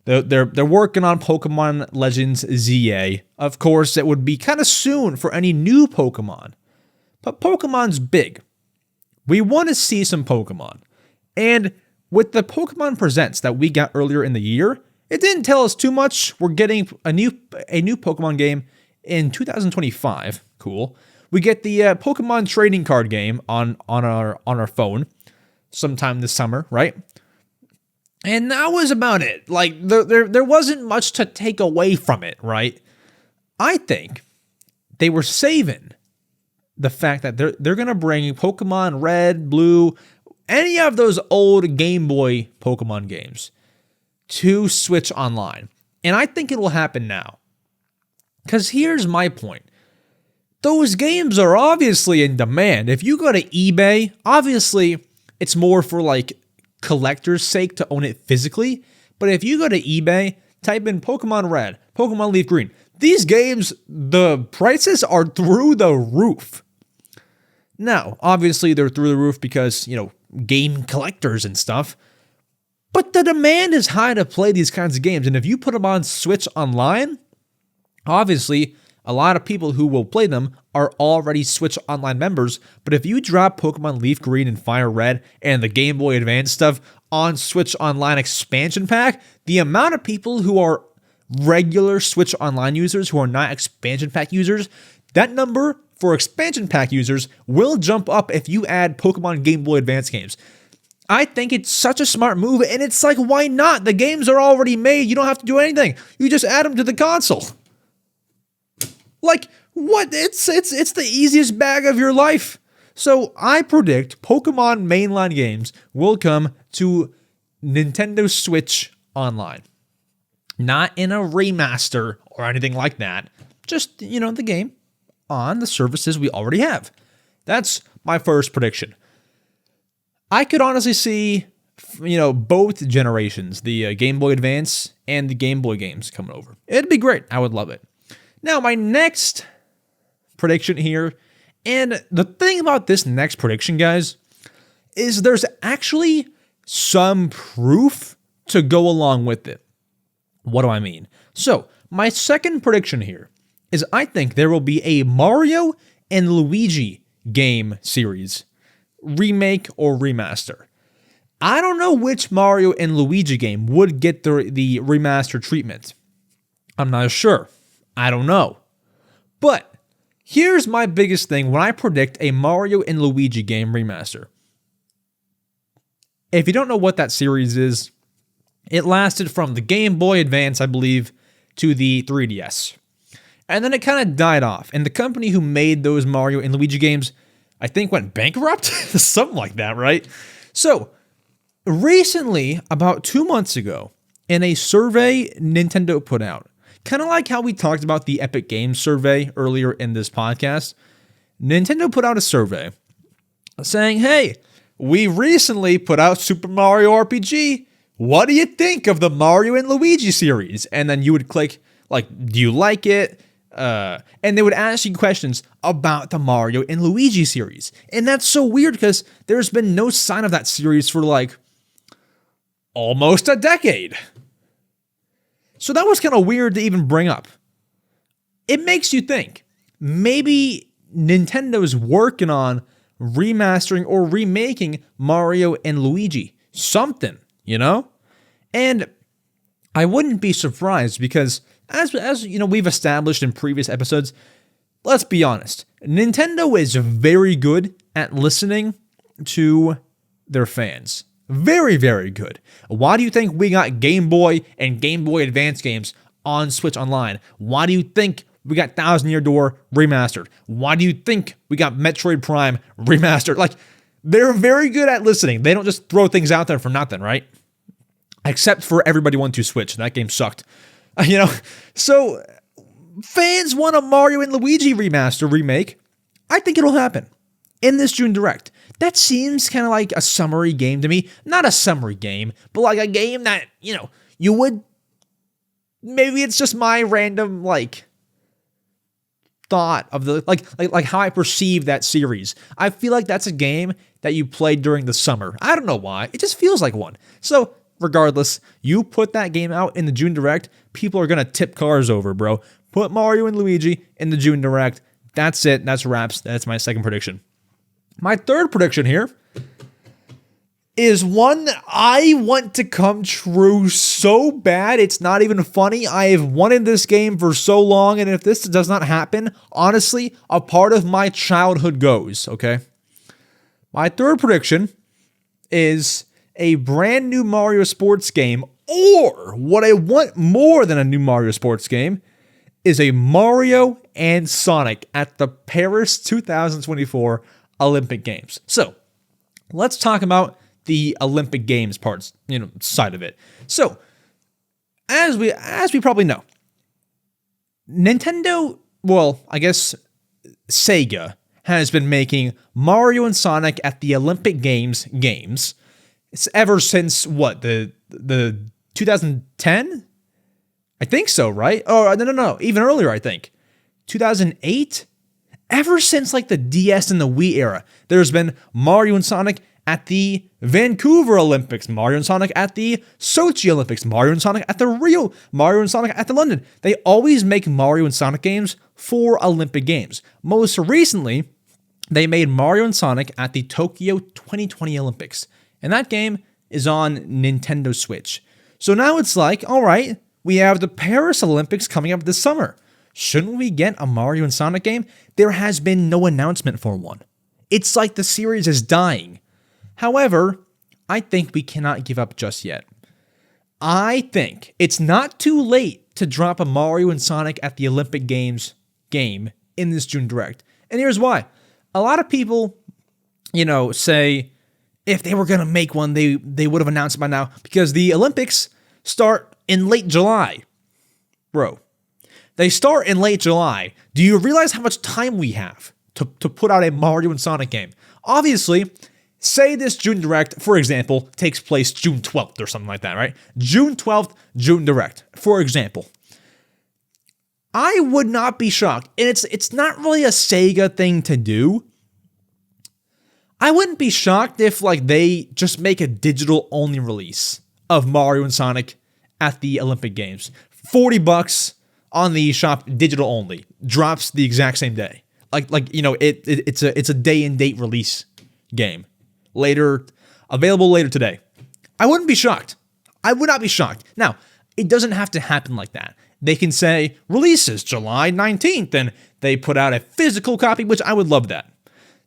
They're working on Pokemon Legends ZA. Of course, it would be kind of soon for any new Pokemon. But Pokemon's big. We want to see some Pokemon. And with the Pokemon Presents that we got earlier in the year, it didn't tell us too much. We're getting a new Pokemon game in 2025. Cool. We get the Pokemon trading card game on our phone sometime this summer, right? And that was about it. Like, there wasn't much to take away from it, right? I think they were saving the fact that they're going to bring Pokemon Red, Blue, any of those old Game Boy Pokemon games to Switch Online. And I think it will happen now. Because here's my point. Those games are obviously in demand. If you go to eBay, obviously it's more for like collector's sake to own it physically. But if you go to eBay, type in Pokemon Red, Pokemon Leaf Green, these games, the prices are through the roof. Now, obviously they're through the roof because, game collectors and stuff. But the demand is high to play these kinds of games. And if you put them on Switch Online, obviously a lot of people who will play them are already Switch Online members, but if you drop Pokemon Leaf Green and Fire Red and the Game Boy Advance stuff on Switch Online expansion pack, the amount of people who are regular Switch Online users who are not expansion pack users, that number for expansion pack users will jump up if you add Pokemon Game Boy Advance games. I think it's such a smart move, and it's like, why not? The games are already made. You don't have to do anything. You just add them to the console. Like, what? It's the easiest bag of your life. So I predict Pokemon mainline games will come to Nintendo Switch Online. Not in a remaster or anything like that. Just, the game on the services we already have. That's my first prediction. I could honestly see, both generations, the Game Boy Advance and the Game Boy games coming over. It'd be great. I would love it. Now, my next prediction here And the thing about this next prediction, guys, is there's actually some proof to go along with it. What do I mean? So, my second prediction here is I think there will be a Mario and Luigi game series, remake or remaster. I don't know which Mario and Luigi game would get the remaster treatment. I'm not sure. I don't know. But here's my biggest thing when I predict a Mario and Luigi game remaster. If you don't know what that series is, it lasted from the Game Boy Advance, I believe, to the 3DS. And then it kind of died off. And the company who made those Mario and Luigi games, I think, went bankrupt? Something like that, right? So, recently, about 2 months ago, in a survey Nintendo put out, kind of like how we talked about the Epic Games survey earlier in this podcast, Nintendo put out a survey saying, hey, we recently put out Super Mario RPG. What do you think of the Mario and Luigi series? And then you would click, like, do you like it? And they would ask you questions about the Mario and Luigi series. And that's so weird because there's been no sign of that series for, like, almost a decade. So that was kind of weird to even bring up. It makes you think, maybe Nintendo's working on remastering or remaking Mario and Luigi. Something, you know? And I wouldn't be surprised because, as you know, we've established in previous episodes, let's be honest, Nintendo is very good at listening to their fans. Very, very good. Why do you think we got Game Boy and Game Boy Advance games on Switch Online? Why do you think we got Thousand Year Door remastered? Why do you think we got Metroid Prime remastered? Like, they're very good at listening. They don't just throw things out there for nothing, right? Except for Everybody 1-2 Switch. That game sucked. You know? So, fans want a Mario and Luigi remake. I think it'll happen in this June Direct. That seems kind of like a summary game to me. Not a summary game, but like a game that, you know, you would... Maybe it's just my random, like, thought of the... Like how I perceive that series. I feel like that's a game that you played during the summer. I don't know why. It just feels like one. So, regardless, you put that game out in the June Direct, people are going to tip cars over, bro. Put Mario and Luigi in the June Direct. That's it. That's wraps. That's my second prediction. My third prediction here is one that I want to come true so bad, it's not even funny. I have wanted this game for so long, and if this does not happen, honestly, a part of my childhood goes, okay? My third prediction is a brand new Mario sports game, or what I want more than a new Mario sports game is a Mario and Sonic at the Paris 2024 Olympic Games. So, let's talk about the Olympic Games parts, side of it. So, as we probably know, Nintendo, well, I guess Sega has been making Mario and Sonic at the Olympic games it's ever since what, the 2010? I think so, right? Oh, no, even earlier, I think. 2008? Ever since like the DS and the Wii era, there's been Mario and Sonic at the Vancouver Olympics, Mario and Sonic at the Sochi Olympics, Mario and Sonic at the Rio, Mario and Sonic at the London. They always make Mario and Sonic games for Olympic Games. Most recently, they made Mario and Sonic at the Tokyo 2020 Olympics. And that game is on Nintendo Switch. So now it's like, all right, we have the Paris Olympics coming up this summer. Shouldn't we get a Mario and Sonic game? There has been no announcement for one. It's like the series is dying. However, I think we cannot give up just yet. I think it's not too late to drop a Mario and Sonic at the Olympic Games game in this June Direct. And here's why. A lot of people, say if they were going to make one, they would have announced it by now because the Olympics start in late July. Bro, they start in late July. Do you realize how much time we have to put out a Mario and Sonic game? Obviously, say this June Direct, for example, takes place June 12th or something like that, right? June 12th, June Direct, for example. I would not be shocked. And it's not really a Sega thing to do. I wouldn't be shocked if like they just make a digital only release of Mario and Sonic at the Olympic Games. $40 on the shop, digital only, drops the exact same day. It's a day and date release game. Available later today. I wouldn't be shocked. I would not be shocked. Now, it doesn't have to happen like that. They can say releases July 19th and they put out a physical copy, which I would love that.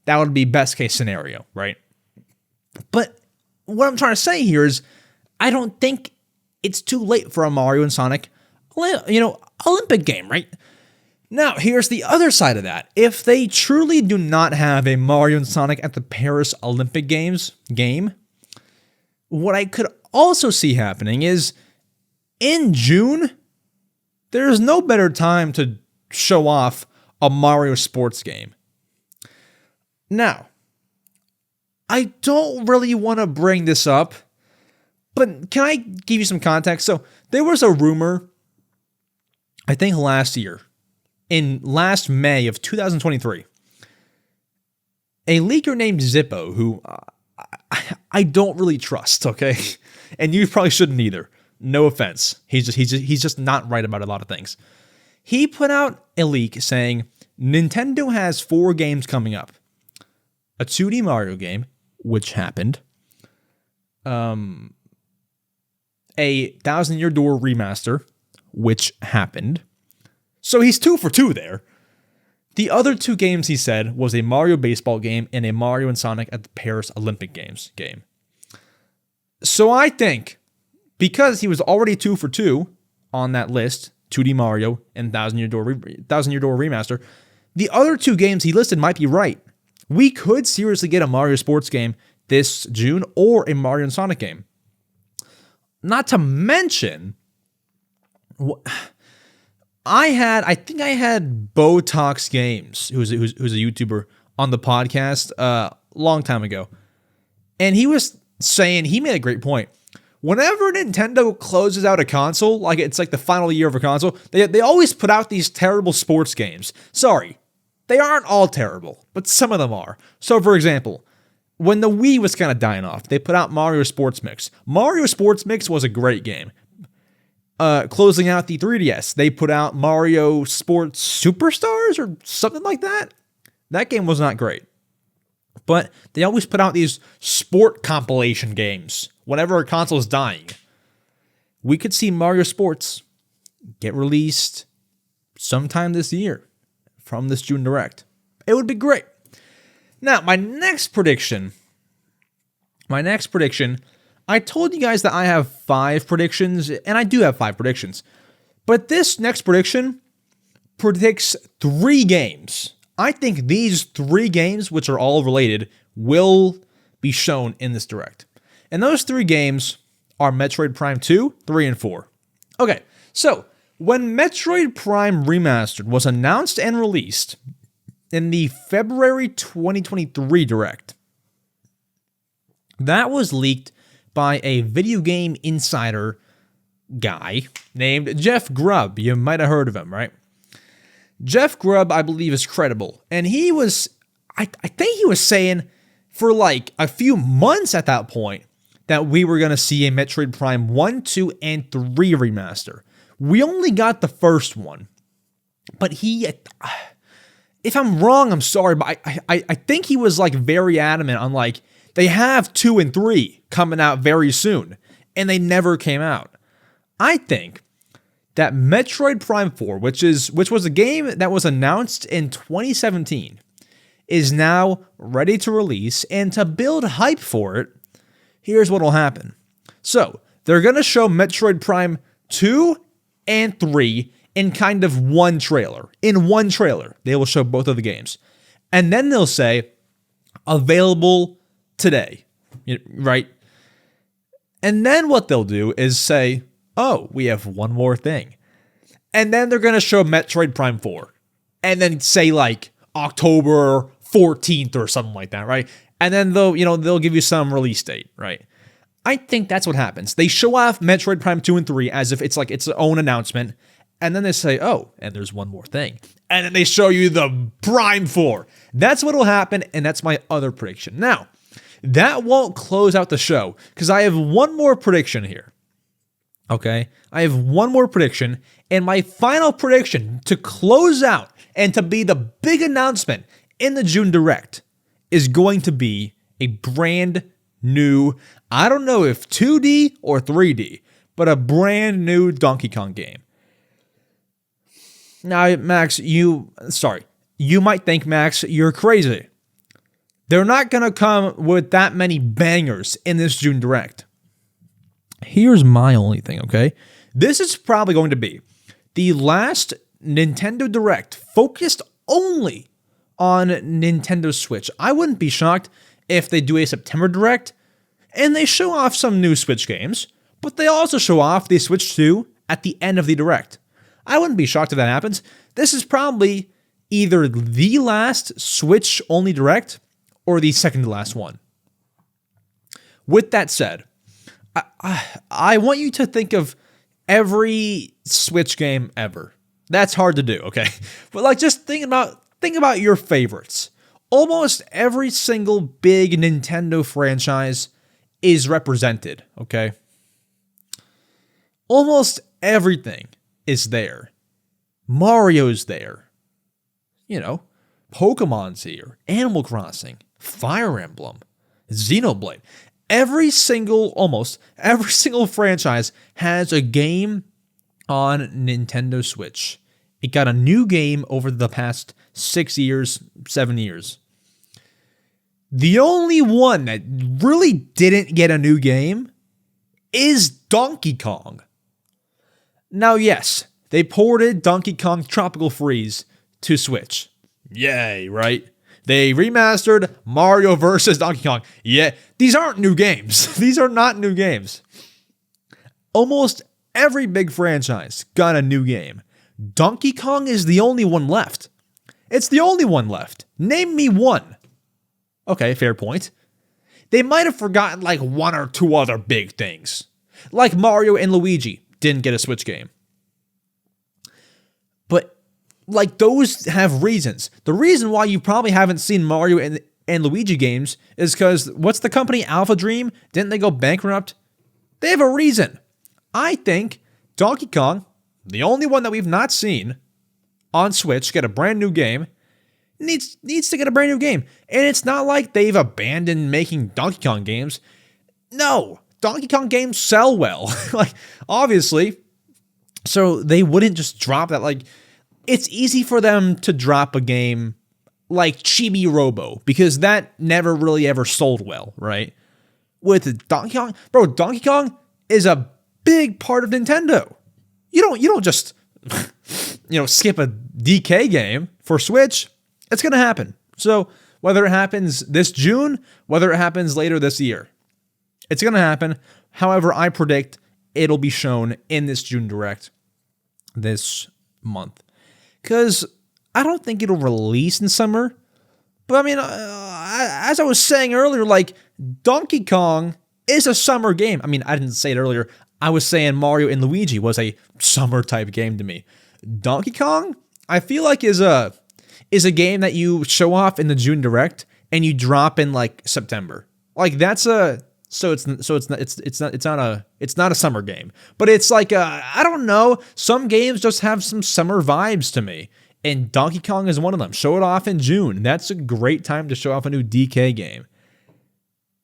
That would be best case scenario, right? But what I'm trying to say here is I don't think it's too late for a Mario and Sonic, Olympic game, right? Now, here's the other side of that. If they truly do not have a Mario and Sonic at the Paris Olympic Games game, what I could also see happening is in June, there's no better time to show off a Mario sports game. Now, I don't really want to bring this up, but can I give you some context? So there was a rumor, I think last May of 2023, a leaker named Zippo, who I don't really trust, okay? And you probably shouldn't either. No offense. He's just not right about a lot of things. He put out a leak saying Nintendo has 4 games coming up. A 2D Mario game, which happened. A 1,000 Year Door remaster, which happened. So he's 2 for 2 there. The other 2 games he said was a Mario baseball game and a Mario and Sonic at the Paris Olympic Games game. So I think because he was already 2 for 2 on that list, 2D Mario and 1,000 Year Door remaster, the other 2 games he listed might be right. We could seriously get a Mario sports game this June or a Mario and Sonic game. Not to mention, I think I had Botox Games, who's a YouTuber, on the podcast a long time ago. And he was saying, he made a great point. Whenever Nintendo closes out a console, like it's like the final year of a console, they always put out these terrible sports games. Sorry, they aren't all terrible, but some of them are. So for example, when the Wii was kind of dying off, they put out Mario Sports Mix. Mario Sports Mix was a great game. Closing out the 3DS, they put out Mario Sports Superstars or something like that. That game was not great. But they always put out these sport compilation games whenever a console is dying. We could see Mario Sports get released sometime this year from this June Direct. It would be great. Now, my next prediction, I told you guys that I have 5 predictions, and I do have 5 predictions. But this next prediction predicts 3 games. I think these 3 games, which are all related, will be shown in this Direct. And those 3 games are Metroid Prime 2, 3, and 4. Okay, so when Metroid Prime Remastered was announced and released in the February 2023 Direct, that was leaked by a video game insider guy named Jeff Grubb. You might have heard of him, right? Jeff Grubb, I believe, is credible. And he was, I think he was saying for like a few months at that point that we were going to see a Metroid Prime 1, 2, and 3 remaster. We only got the first one. But he, if I'm wrong, I'm sorry, but I think he was like very adamant on like, they have 2 and 3 coming out very soon, and they never came out. I think that Metroid Prime 4, which was a game that was announced in 2017, is now ready to release, and to build hype for it, here's what will happen. So, they're going to show Metroid Prime 2 and 3 in kind of one trailer. In one trailer, they will show both of the games. And then they'll say, available today, right? And then what they'll do is say, oh, we have one more thing. And then they're going to show Metroid Prime 4. And then say like October 14th or something like that, right? And then they'll give you some release date, right? I think that's what happens. They show off Metroid Prime 2 and 3 as if it's like its own announcement. And then they say, oh, and there's one more thing. And then they show you the Prime 4. That's what will happen, and that's my other prediction. Now, that won't close out the show, because I have one more prediction here. Okay? I have one more prediction, and my final prediction to close out and to be the big announcement in the June Direct is going to be a brand new, I don't know if 2D or 3D, but a brand new Donkey Kong game. Now, Max, you might think, Max, you're crazy. They're not going to come with that many bangers in this June Direct. Here's my only thing, okay? This is probably going to be the last Nintendo Direct focused only on Nintendo Switch. I wouldn't be shocked if they do a September Direct and they show off some new Switch games, but they also show off the Switch 2 at the end of the Direct. I wouldn't be shocked if that happens. This is probably either the last Switch-only Direct or the second to last one. With that said, I want you to think of every Switch game ever. That's hard to do, okay? But like, just think about your favorites. Almost every single big Nintendo franchise is represented, okay? Almost everything is there. Mario's there. You know, Pokemon's here. Animal Crossing. Fire Emblem. Xenoblade. Almost every single franchise has a game on Nintendo Switch. It got a new game over the past 6 years, 7 years. The only one that really didn't get a new game is Donkey Kong. Now, yes, they ported Donkey Kong Tropical Freeze to Switch. Yay, right? They remastered Mario vs. Donkey Kong. Yeah, these aren't new games. These are not new games. Almost every big franchise got a new game. Donkey Kong is the only one left. It's the only one left. Name me one. Okay, fair point. They might have forgotten like one or two other big things. Like Mario and Luigi didn't get a Switch game. But like those have reasons. The reason why you probably haven't seen Mario and Luigi games is because what's the company, Alpha Dream? Didn't they go bankrupt? They have a reason. I think Donkey Kong, the only one that we've not seen on Switch, get a brand new game, needs to get a brand new game. And it's not like they've abandoned making Donkey Kong games. No, Donkey Kong games sell well. Like, obviously. So they wouldn't just drop that. Like, it's easy for them to drop a game like Chibi Robo because that never really ever sold well, right? With Donkey Kong, bro, Donkey Kong is a big part of Nintendo. You don't just skip a DK game for Switch. It's gonna happen. So whether it happens this June, whether it happens later this year, it's gonna happen. However, I predict it'll be shown in this June Direct this month. Because I don't think it'll release in summer. But I mean, as I was saying earlier, like, Donkey Kong is a summer game. I mean, I didn't say it earlier. I was saying Mario and Luigi was a summer type game to me. Donkey Kong, I feel like is a game that you show off in the June Direct and you drop in like September. Like it's not a summer game, but it's like I don't know. Some games just have some summer vibes to me, and Donkey Kong is one of them. Show it off in June. That's a great time to show off a new DK game.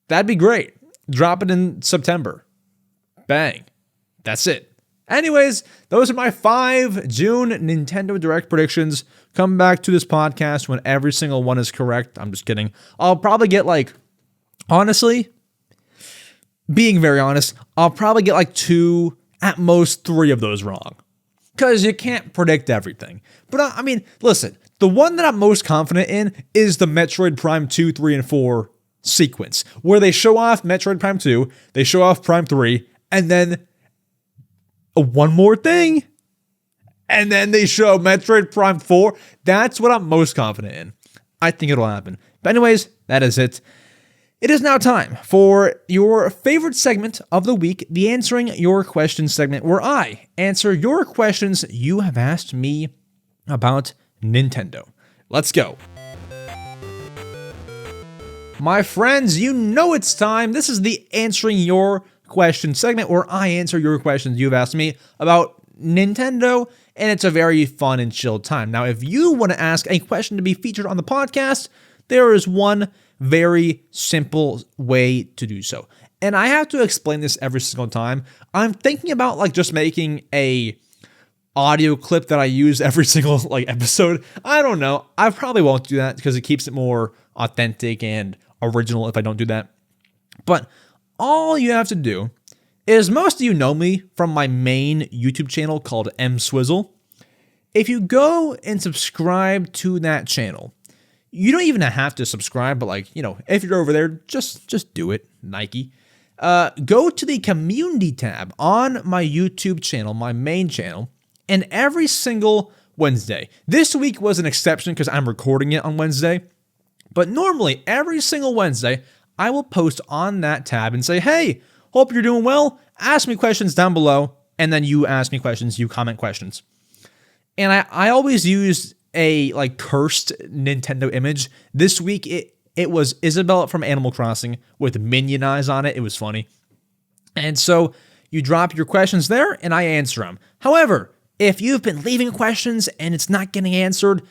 That'd be great. Drop it in September. Bang. That's it. Anyways, those are my 5 June Nintendo Direct predictions. Come back to this podcast when every single one is correct. I'm just kidding. I'll probably get honestly, being very honest, I'll probably get 2, at most 3 of those wrong. Because you can't predict everything. But I mean, listen, the one that I'm most confident in is the Metroid Prime 2, 3, and 4 sequence. Where they show off Metroid Prime 2, they show off Prime 3, and then one more thing. And then they show Metroid Prime 4. That's what I'm most confident in. I think it'll happen. But anyways, that is it. It is now time for your favorite segment of the week, the Answering Your Questions segment, where I answer your questions you have asked me about Nintendo. Let's go. My friends, you know it's time. This is the Answering Your Questions segment where I answer your questions you've asked me about Nintendo, and it's a very fun and chill time. Now, if you want to ask a question to be featured on the podcast, there is one very simple way to do so. And I have to explain this every single time. I'm thinking about just making a audio clip that I use every single episode. I don't know. I probably won't do that because it keeps it more authentic and original if I don't do that. But all you have to do is, most of you know me from my main YouTube channel called EmSwizzle. If you go and subscribe to that channel, you don't even have to subscribe, but if you're over there, just do it, Nike. Go to the community tab on my YouTube channel, my main channel, and every single Wednesday. This week was an exception because I'm recording it on Wednesday, but normally every single Wednesday, I will post on that tab and say, hey, hope you're doing well. Ask me questions down below, and then you ask me questions, you comment questions. And I always use a cursed Nintendo image. This week it was Isabelle from Animal Crossing with minion eyes on it. It was funny. And so you drop your questions there and I answer them. However, if you've been leaving questions and it's not getting answered,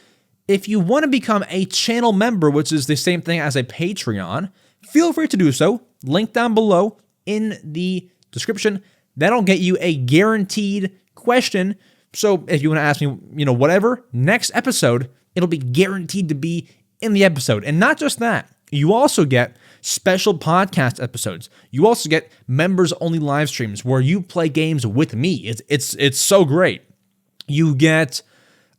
if you want to become a channel member, which is the same thing as a Patreon, feel free to do so. Link down below in the description. That'll get you a guaranteed question. So if you want to ask me, whatever, next episode, it'll be guaranteed to be in the episode. And not just that, you also get special podcast episodes. You also get members-only live streams where you play games with me. It's so great. You get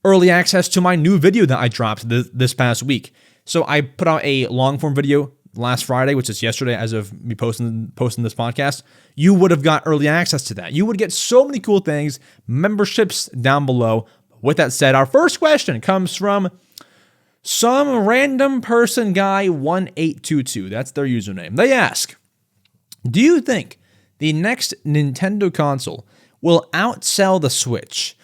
early access to my new video that I dropped this past week. So I put out a long-form video last Friday, which is yesterday as of me posting this podcast. You would have got early access to that. You would get so many cool things, memberships down below. With that said, our first question comes from some random person guy 1822. That's their username. They ask, do you think the next Nintendo console will outsell the Switch?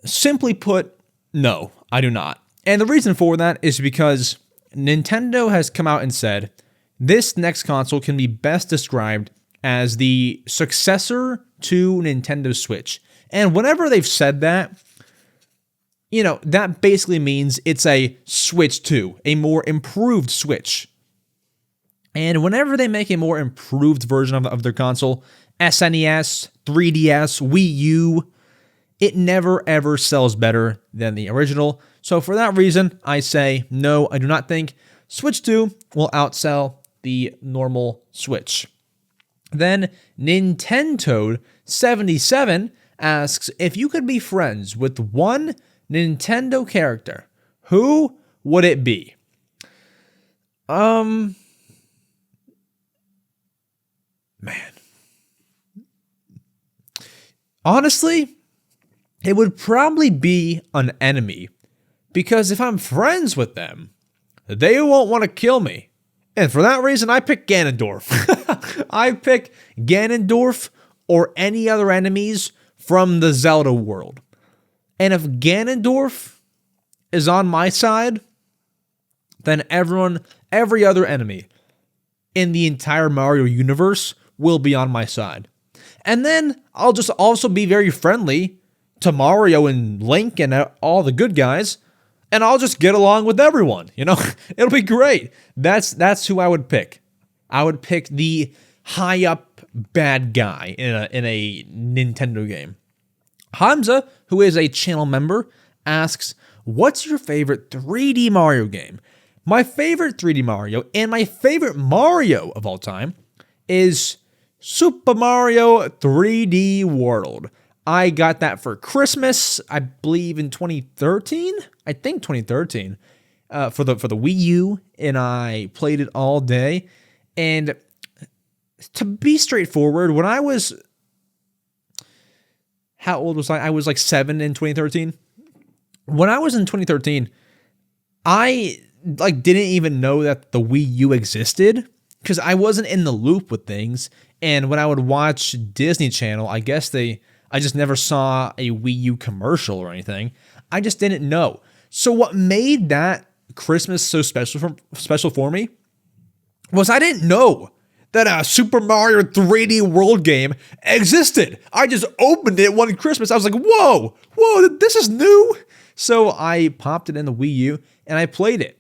Simply put, no, I do not. And the reason for that is because Nintendo has come out and said this next console can be best described as the successor to Nintendo Switch. And whenever they've said that, that basically means it's a Switch 2, a more improved Switch. And whenever they make a more improved version of their console, SNES, 3DS, Wii U, it never ever sells better than the original. So for that reason, I say no, I do not think Switch 2 will outsell the normal Switch. Then Nintendo77 asks, if you could be friends with one Nintendo character, who would it be? Man. Honestly, it would probably be an enemy, because if I'm friends with them, they won't want to kill me. And for that reason, I pick Ganondorf. I pick Ganondorf or any other enemies from the Zelda world. And if Ganondorf is on my side, then every other enemy in the entire Mario universe will be on my side. And then I'll just also be very friendly to Mario and Link and all the good guys, and I'll just get along with everyone. It'll be great. That's who I would pick. I would pick the high up bad guy in a Nintendo game. Hamza, who is a channel member, asks, what's your favorite 3D Mario game? My favorite 3D Mario and my favorite Mario of all time is Super Mario 3D World. I got that for Christmas, I believe in 2013. I think 2013 for the Wii U, and I played it all day. And to be straightforward, when I was, how old was I? I was 7 in 2013. When I was in 2013, I didn't even know that the Wii U existed. because I wasn't in the loop with things. And when I would watch Disney Channel, I just never saw a Wii U commercial or anything. I just didn't know. So what made that Christmas so special for me was I didn't know that a Super Mario 3D World game existed. I just opened it one Christmas. I was like, whoa, this is new. So I popped it in the Wii U and I played it.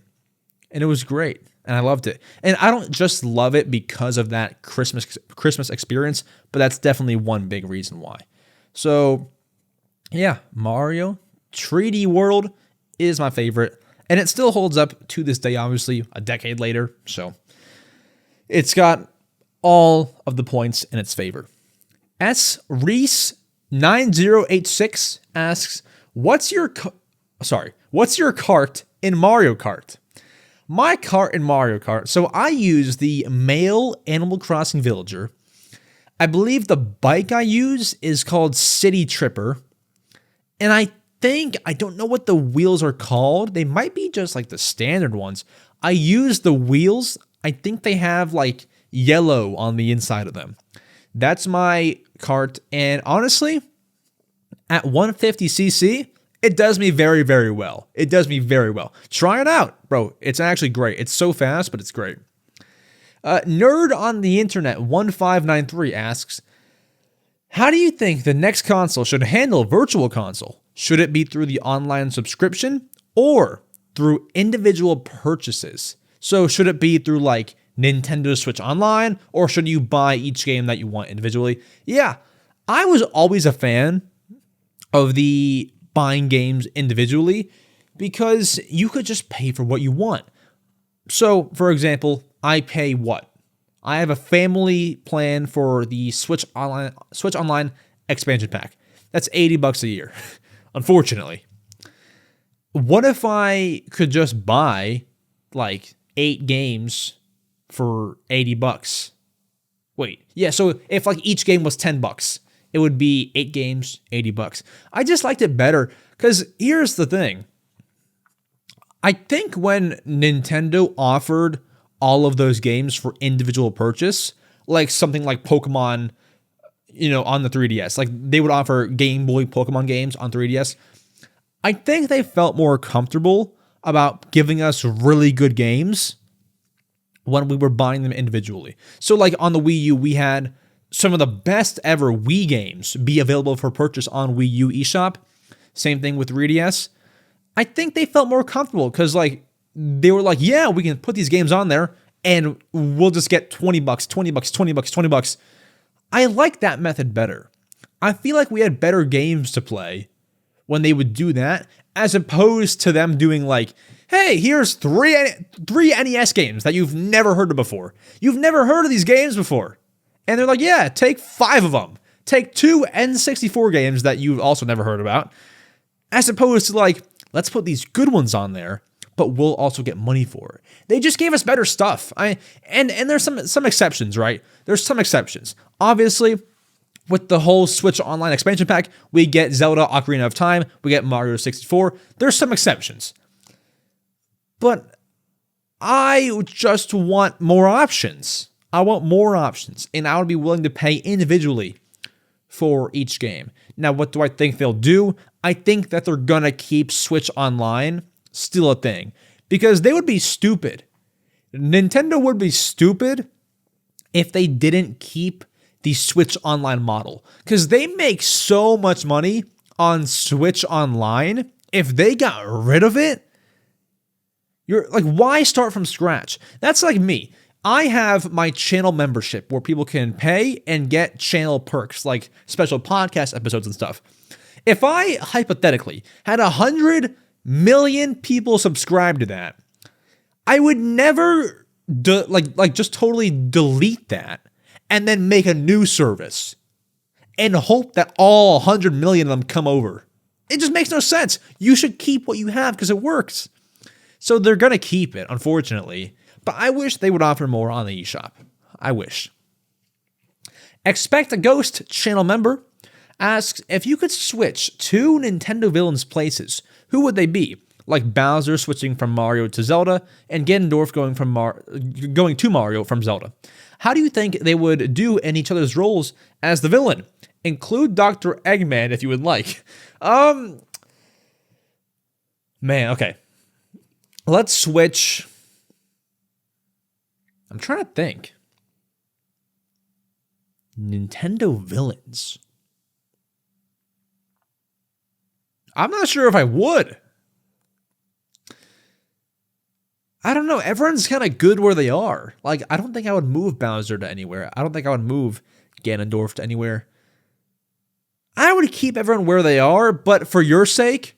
And it was great. And I loved it. And I don't just love it because of that Christmas experience, but that's definitely one big reason why. So yeah, Mario 3D World is my favorite. And it still holds up to this day, obviously, a decade later. So it's got all of the points in its favor. S. Reese 9086 asks, what's your cart in Mario Kart? My cart in Mario Kart. So I use the male Animal Crossing villager. I believe the bike I use is called City Tripper. And I don't know what the wheels are called. They might be just like the standard ones. I use the wheels. I think they have like yellow on the inside of them. That's my cart. And honestly, at 150cc, it does me very, very well. It does me very well. Try it out, bro. It's actually great. It's so fast, but it's great. Nerd on the Internet 1593 asks, how do you think the next console should handle Virtual Console? Should it be through the online subscription or through individual purchases? So should it be through like Nintendo Switch Online, or should you buy each game that you want individually? Yeah, I was always a fan of the buying games individually because you could just pay for what you want. So, for example, I pay what? I have a family plan for the Switch Online expansion pack. That's $80 a year, unfortunately. What if I could just buy like 8 games for $80? Wait, yeah, so if like each game was $10, it would be 8 games, $80. I just liked it better because here's the thing. I think when Nintendo offered all of those games for individual purchase, like something like Pokemon, on the 3DS, like they would offer Game Boy Pokemon games on 3DS, I think they felt more comfortable about giving us really good games when we were buying them individually. So like on the Wii U, we had some of the best ever Wii games be available for purchase on Wii U eShop. Same thing with 3DS. I think they felt more comfortable because like they were like, yeah, we can put these games on there and we'll just get $20. I like that method better. I feel like we had better games to play when they would do that, as opposed to them doing like, hey, here's three NES games that you've never heard of before. You've never heard of these games before. And they're like, yeah, take 5 of them. Take 2 N64 games that you've also never heard about. As opposed to like, let's put these good ones on there, but we'll also get money for it. They just gave us better stuff. And there's some exceptions, right? There's some exceptions. Obviously, with the whole Switch Online expansion pack, we get Zelda Ocarina of Time, we get Mario 64. There's some exceptions. But I just want more options. I want more options, and I would be willing to pay individually for each game. Now, what do I think they'll do? I think that they're gonna keep Switch Online still a thing, because they would be stupid. Nintendo would be stupid if they didn't keep the Switch Online model, because they make so much money on Switch Online. If they got rid of it, you're like, why start from scratch? That's like me. I have my channel membership where people can pay and get channel perks like special podcast episodes and stuff. If I hypothetically had 100 million people subscribe to that, I would never just totally delete that and then make a new service and hope that all 100 million of them come over. It just makes no sense. You should keep what you have because it works. So they're going to keep it, unfortunately. But I wish they would offer more on the eShop. I wish. Expect a Ghost channel member asks, if you could switch 2 Nintendo villains' places, who would they be? like Bowser switching from Mario to Zelda, and Ganondorf going to Mario from Zelda. How do you think they would do in each other's roles as the villain? Include Dr. Eggman if you would like. Man, okay. Let's switch. I'm trying to think. Nintendo villains. I'm not sure if I would. I don't know. Everyone's kind of good where they are. Like, I don't think I would move Bowser to anywhere. I don't think I would move Ganondorf to anywhere. I would keep everyone where they are, but for your sake,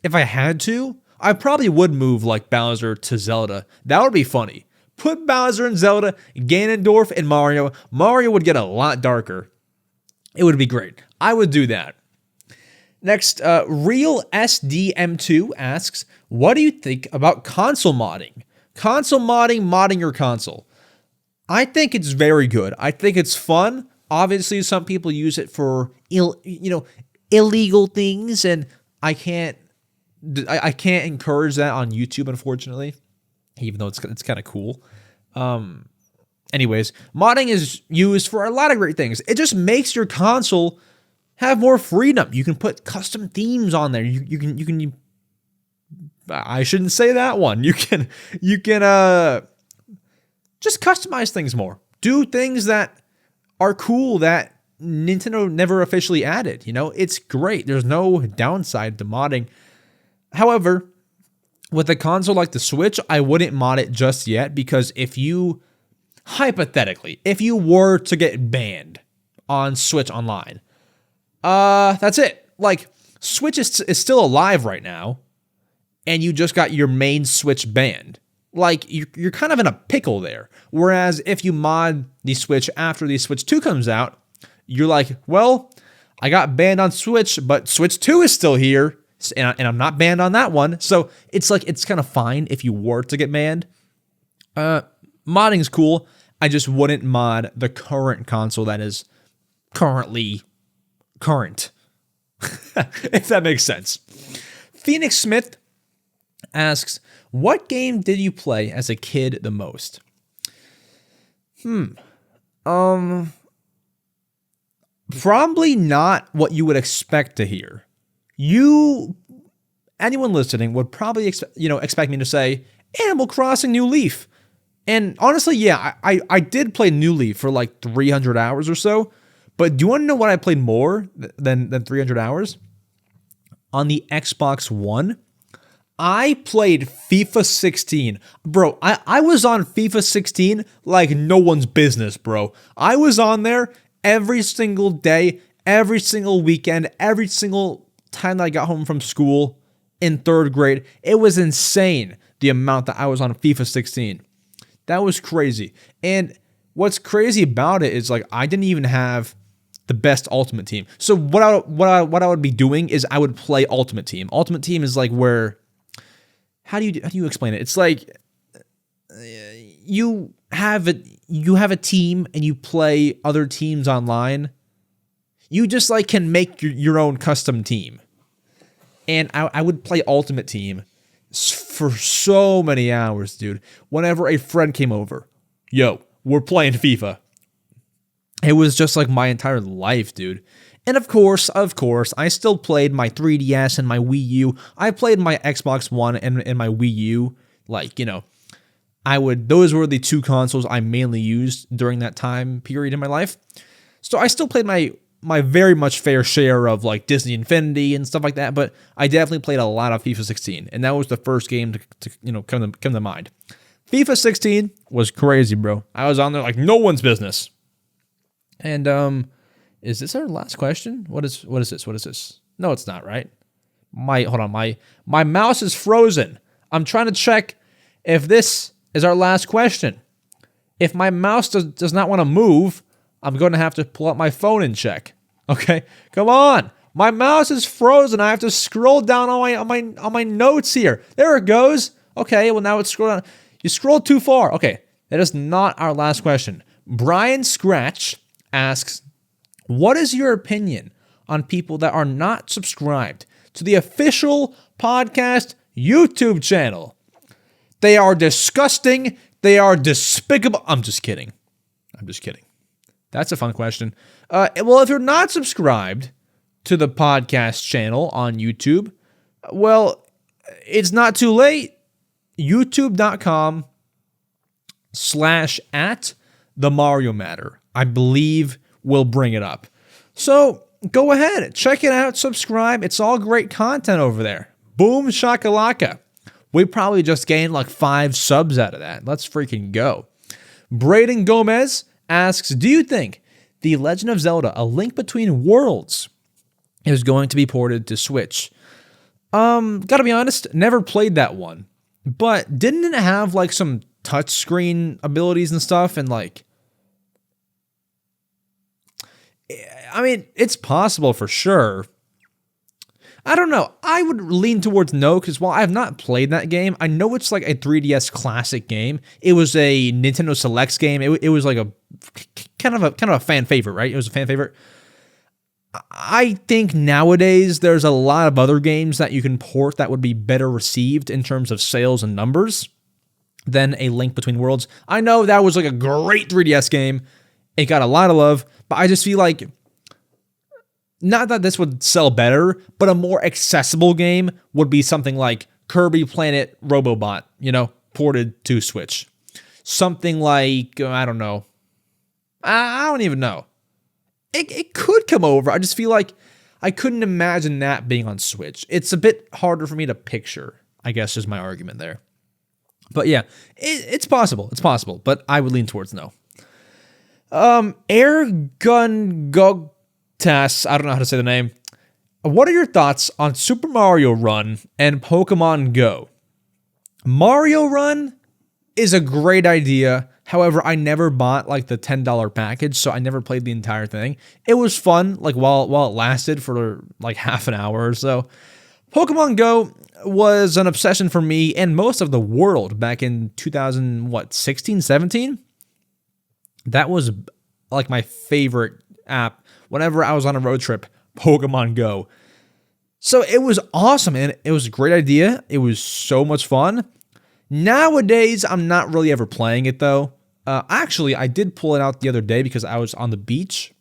if I had to, I probably would move like Bowser to Zelda. That would be funny. Put Bowser in Zelda, Ganondorf in Mario. Mario would get a lot darker. It would be great. I would do that. Next, Real SDM2 asks, what do you think about console modding? Console modding your console. I think it's very good. I think it's fun. Obviously, some people use it for illegal things, and I can't encourage that on YouTube, unfortunately, even though it's kind of cool. Anyways, modding is used for a lot of great things. It just makes your console have more freedom. You can put custom themes on there. You can. I shouldn't say that one. You can just customize things more. Do things that are cool that Nintendo never officially added. It's great. There's no downside to modding. However, with a console like the Switch, I wouldn't mod it just yet, because hypothetically, if you were to get banned on Switch Online, that's it. Like, Switch is still alive right now, and you just got your main Switch banned. Like, you're kind of in a pickle there. Whereas if you mod the Switch after the Switch 2 comes out, you're like, well, I got banned on Switch, but Switch 2 is still here, and I'm not banned on that one. So it's kind of fine if you were to get banned. Modding is cool. I just wouldn't mod the current console that is current. If that makes sense. Phoenix Smith asks, what game did you play as a kid the most? Probably not what you would expect to hear. Anyone listening would probably expect me to say Animal Crossing New Leaf. And honestly, yeah, I did play New Leaf for like 300 hours or so. But do you want to know what I played more than 300 hours? On the Xbox One, I played FIFA 16. Bro, I was on FIFA 16 like no one's business, bro. I was on there every single day, every single weekend, every single time that I got home from school in 3rd grade. It was insane, the amount that I was on FIFA 16. That was crazy. And what's crazy about it is, like, I didn't even have the best Ultimate Team. So what I would be doing is I would play Ultimate Team. Ultimate Team is like where, how do you explain it? It's like you have a team and you play other teams online. You just like can make your own custom team. And I would play Ultimate Team for so many hours, dude. Whenever a friend came over, yo, we're playing FIFA. It was just like my entire life, dude. And of course, I still played my 3DS and my Wii U. I played my Xbox One and my Wii U. Like, those were the two consoles I mainly used during that time period in my life. So I still played my very much fair share of like Disney Infinity and stuff like that, but I definitely played a lot of FIFA 16, and that was the first game to come to mind. FIFA 16 was crazy, bro. I was on there like no one's business. And is this our last question? What is this? No, it's not, right? Hold on, my mouse is frozen. I'm trying to check if this is our last question. If my mouse does not want to move, I'm going to have to pull out my phone and check. Okay, come on. My mouse is frozen. I have to scroll down on my notes here. There it goes. Okay, well now it's scrolled down. You scrolled too far. Okay, that is not our last question. Brian Scratch asks, what is your opinion on people that are not subscribed to the official podcast YouTube channel? They are disgusting. They are despicable. I'm just kidding. That's a fun question. Well, if you're not subscribed to the podcast channel on YouTube, well, it's not too late. YouTube.com/@TheMarioMatter. I believe we'll bring it up. So go ahead, check it out, subscribe. It's all great content over there. Boom shakalaka. We probably just gained like 5 subs out of that. Let's freaking go. Braden Gomez asks, do you think The Legend of Zelda: A Link Between Worlds is going to be ported to Switch? Gotta be honest, never played that one. But didn't it have like some touchscreen abilities and stuff? And like, I mean, it's possible for sure. I don't know. I would lean towards no, because while I have not played that game, I know it's like a 3DS classic game. It was a Nintendo Selects game. It was like a kind of a fan favorite, right? It was a fan favorite. I think nowadays there's a lot of other games that you can port that would be better received in terms of sales and numbers than A Link Between Worlds. I know that was like a great 3DS game. It got a lot of love, but I just feel like, not that this would sell better, but a more accessible game would be something like Kirby Planet Robobot, ported to Switch. Something like, I don't know. I don't even know. It could come over. I just feel like I couldn't imagine that being on Switch. It's a bit harder for me to picture, I guess is my argument there. But yeah, it's possible. It's possible, but I would lean towards no. Airgun Gogtas, I don't know how to say the name. What are your thoughts on Super Mario Run and Pokemon Go? Mario Run is a great idea. However, I never bought like the $10 package, so I never played the entire thing. It was fun, like while it lasted for like half an hour or so. Pokemon Go was an obsession for me and most of the world back in 2016, 17. That was like my favorite app whenever I was on a road trip, Pokemon Go. So it was awesome, and it was a great idea. It was so much fun. Nowadays, I'm not really ever playing it, though. Actually, I did pull it out the other day because I was on the beach,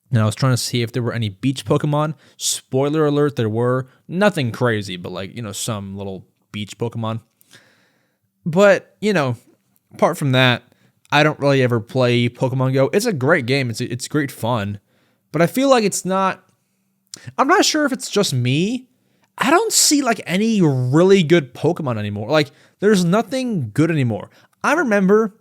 and I was trying to see if there were any beach Pokemon. Spoiler alert, there were. Nothing crazy, but like, some little beach Pokemon. But, apart from that, I don't really ever play Pokemon Go. It's a great game. It's great fun. But I feel like it's not... I'm not sure if it's just me. I don't see like any really good Pokemon anymore. Like, there's nothing good anymore. I remember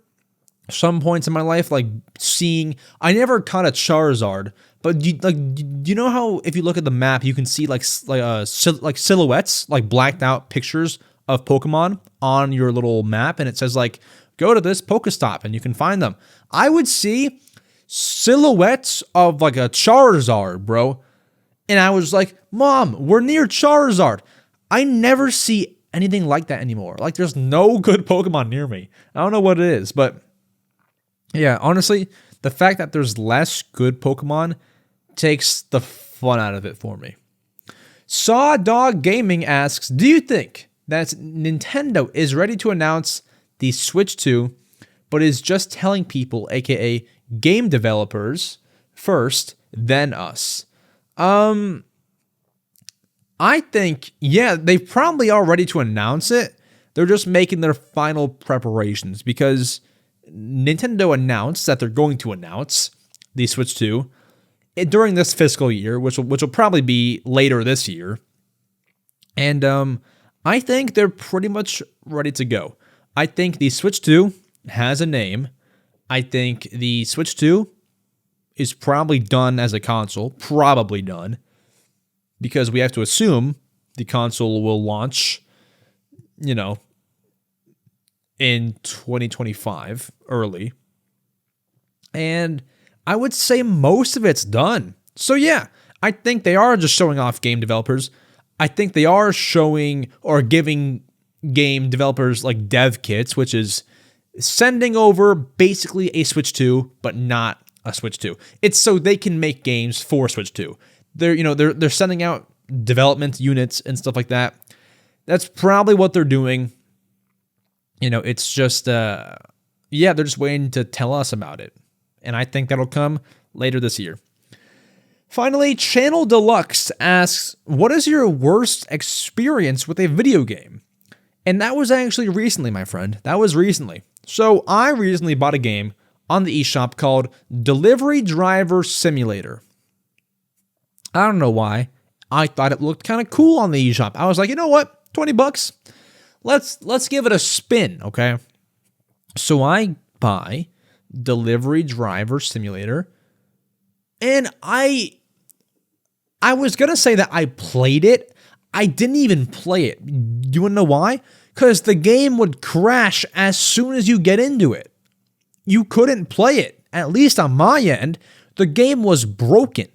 some points in my life like seeing... I never caught a Charizard, but you know how if you look at the map, you can see like silhouettes, like blacked out pictures of Pokemon on your little map, and it says like, go to this Pokestop and you can find them. I would see silhouettes of like a Charizard, bro. And I was like, Mom, we're near Charizard. I never see anything like that anymore. Like, there's no good Pokemon near me. I don't know what it is, but yeah, honestly, the fact that there's less good Pokemon takes the fun out of it for me. Saw Dog Gaming asks, do you think that Nintendo is ready to announce the Switch 2, but is just telling people, aka game developers, first, then us? I think, yeah, they probably are ready to announce it. They're just making their final preparations because Nintendo announced that they're going to announce the Switch 2 during this fiscal year, which will probably be later this year. And I think they're pretty much ready to go. I think the Switch 2 has a name. I think the Switch 2 is probably done as a console, probably done, because we have to assume the console will launch, in 2025, early. And I would say most of it's done. So yeah, I think they are just showing off game developers. I think they are showing or giving game developers like dev kits, which is sending over basically a Switch 2, but not a Switch 2. It's so they can make games for Switch 2. They're sending out development units and stuff like that. That's probably what they're doing. It's just, they're just waiting to tell us about it. And I think that'll come later this year. Finally, Channel Deluxe asks, what is your worst experience with a video game? And that was actually recently, my friend. That was recently. So I recently bought a game on the eShop called Delivery Driver Simulator. I don't know why. I thought it looked kind of cool on the eShop. I was like, you know what? $20. Let's give it a spin, okay? So I buy Delivery Driver Simulator, and I was gonna say that I played it. I didn't even play it. You wanna know why? Because the game would crash as soon as you get into it. You couldn't play it. At least on my end, the game was broken.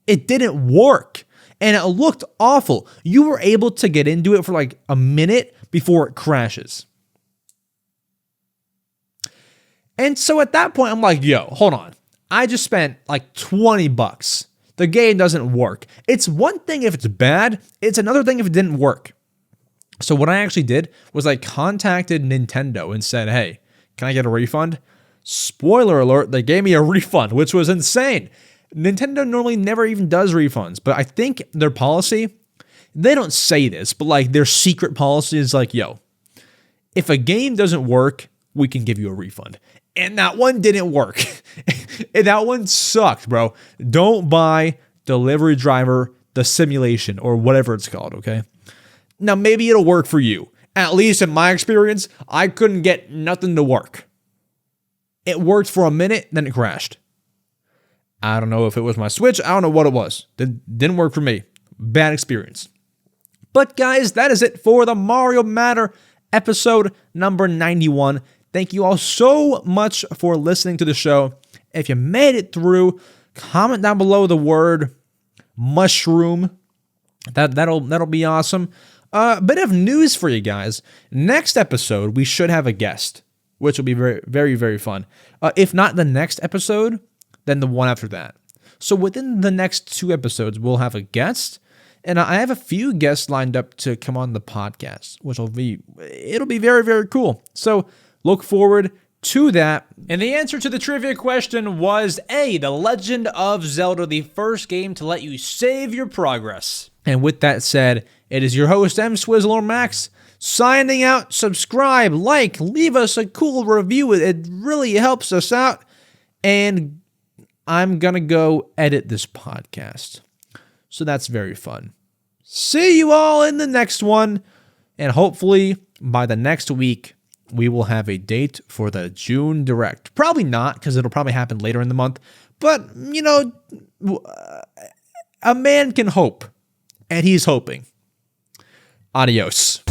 It didn't work. And it looked awful. You were able to get into it for like a minute before it crashes. And so at that point, I'm like, yo, hold on. I just spent like $20. The game doesn't work. It's one thing if it's bad. It's another thing if it didn't work. So what I actually did was I contacted Nintendo and said, hey, can I get a refund? Spoiler alert, they gave me a refund, which was insane. Nintendo normally never even does refunds, but I think their policy, they don't say this, but like their secret policy is like, yo, if a game doesn't work, we can give you a refund. And that one didn't work. And that one sucked, bro. Don't buy Delivery Driver, the simulation, or whatever it's called, okay? Now, maybe it'll work for you. At least in my experience, I couldn't get nothing to work. It worked for a minute, then it crashed. I don't know if it was my Switch. I don't know what it was. Didn't work for me. Bad experience. But guys, that is it for the Mario Matter episode number 91. Thank you all so much for listening to the show. If you made it through, comment down below the word mushroom. That'll be awesome. Bit of news for you guys. Next episode, we should have a guest, which will be very, very, very fun. If not the next episode, then the one after that. So within the next 2 episodes, we'll have a guest, and I have a few guests lined up to come on the podcast, which it'll be very, very cool. So look forward to that. And the answer to the trivia question was A, The Legend of Zelda, the first game to let you save your progress. And with that said, it is your host, EmSwizzle or Max, signing out. Subscribe, like, leave us a cool review. It really helps us out. And I'm going to go edit this podcast. So that's very fun. See you all in the next one. And hopefully by the next week, we will have a date for the June Direct. Probably not, because it'll probably happen later in the month. But, a man can hope. And he's hoping. Adios.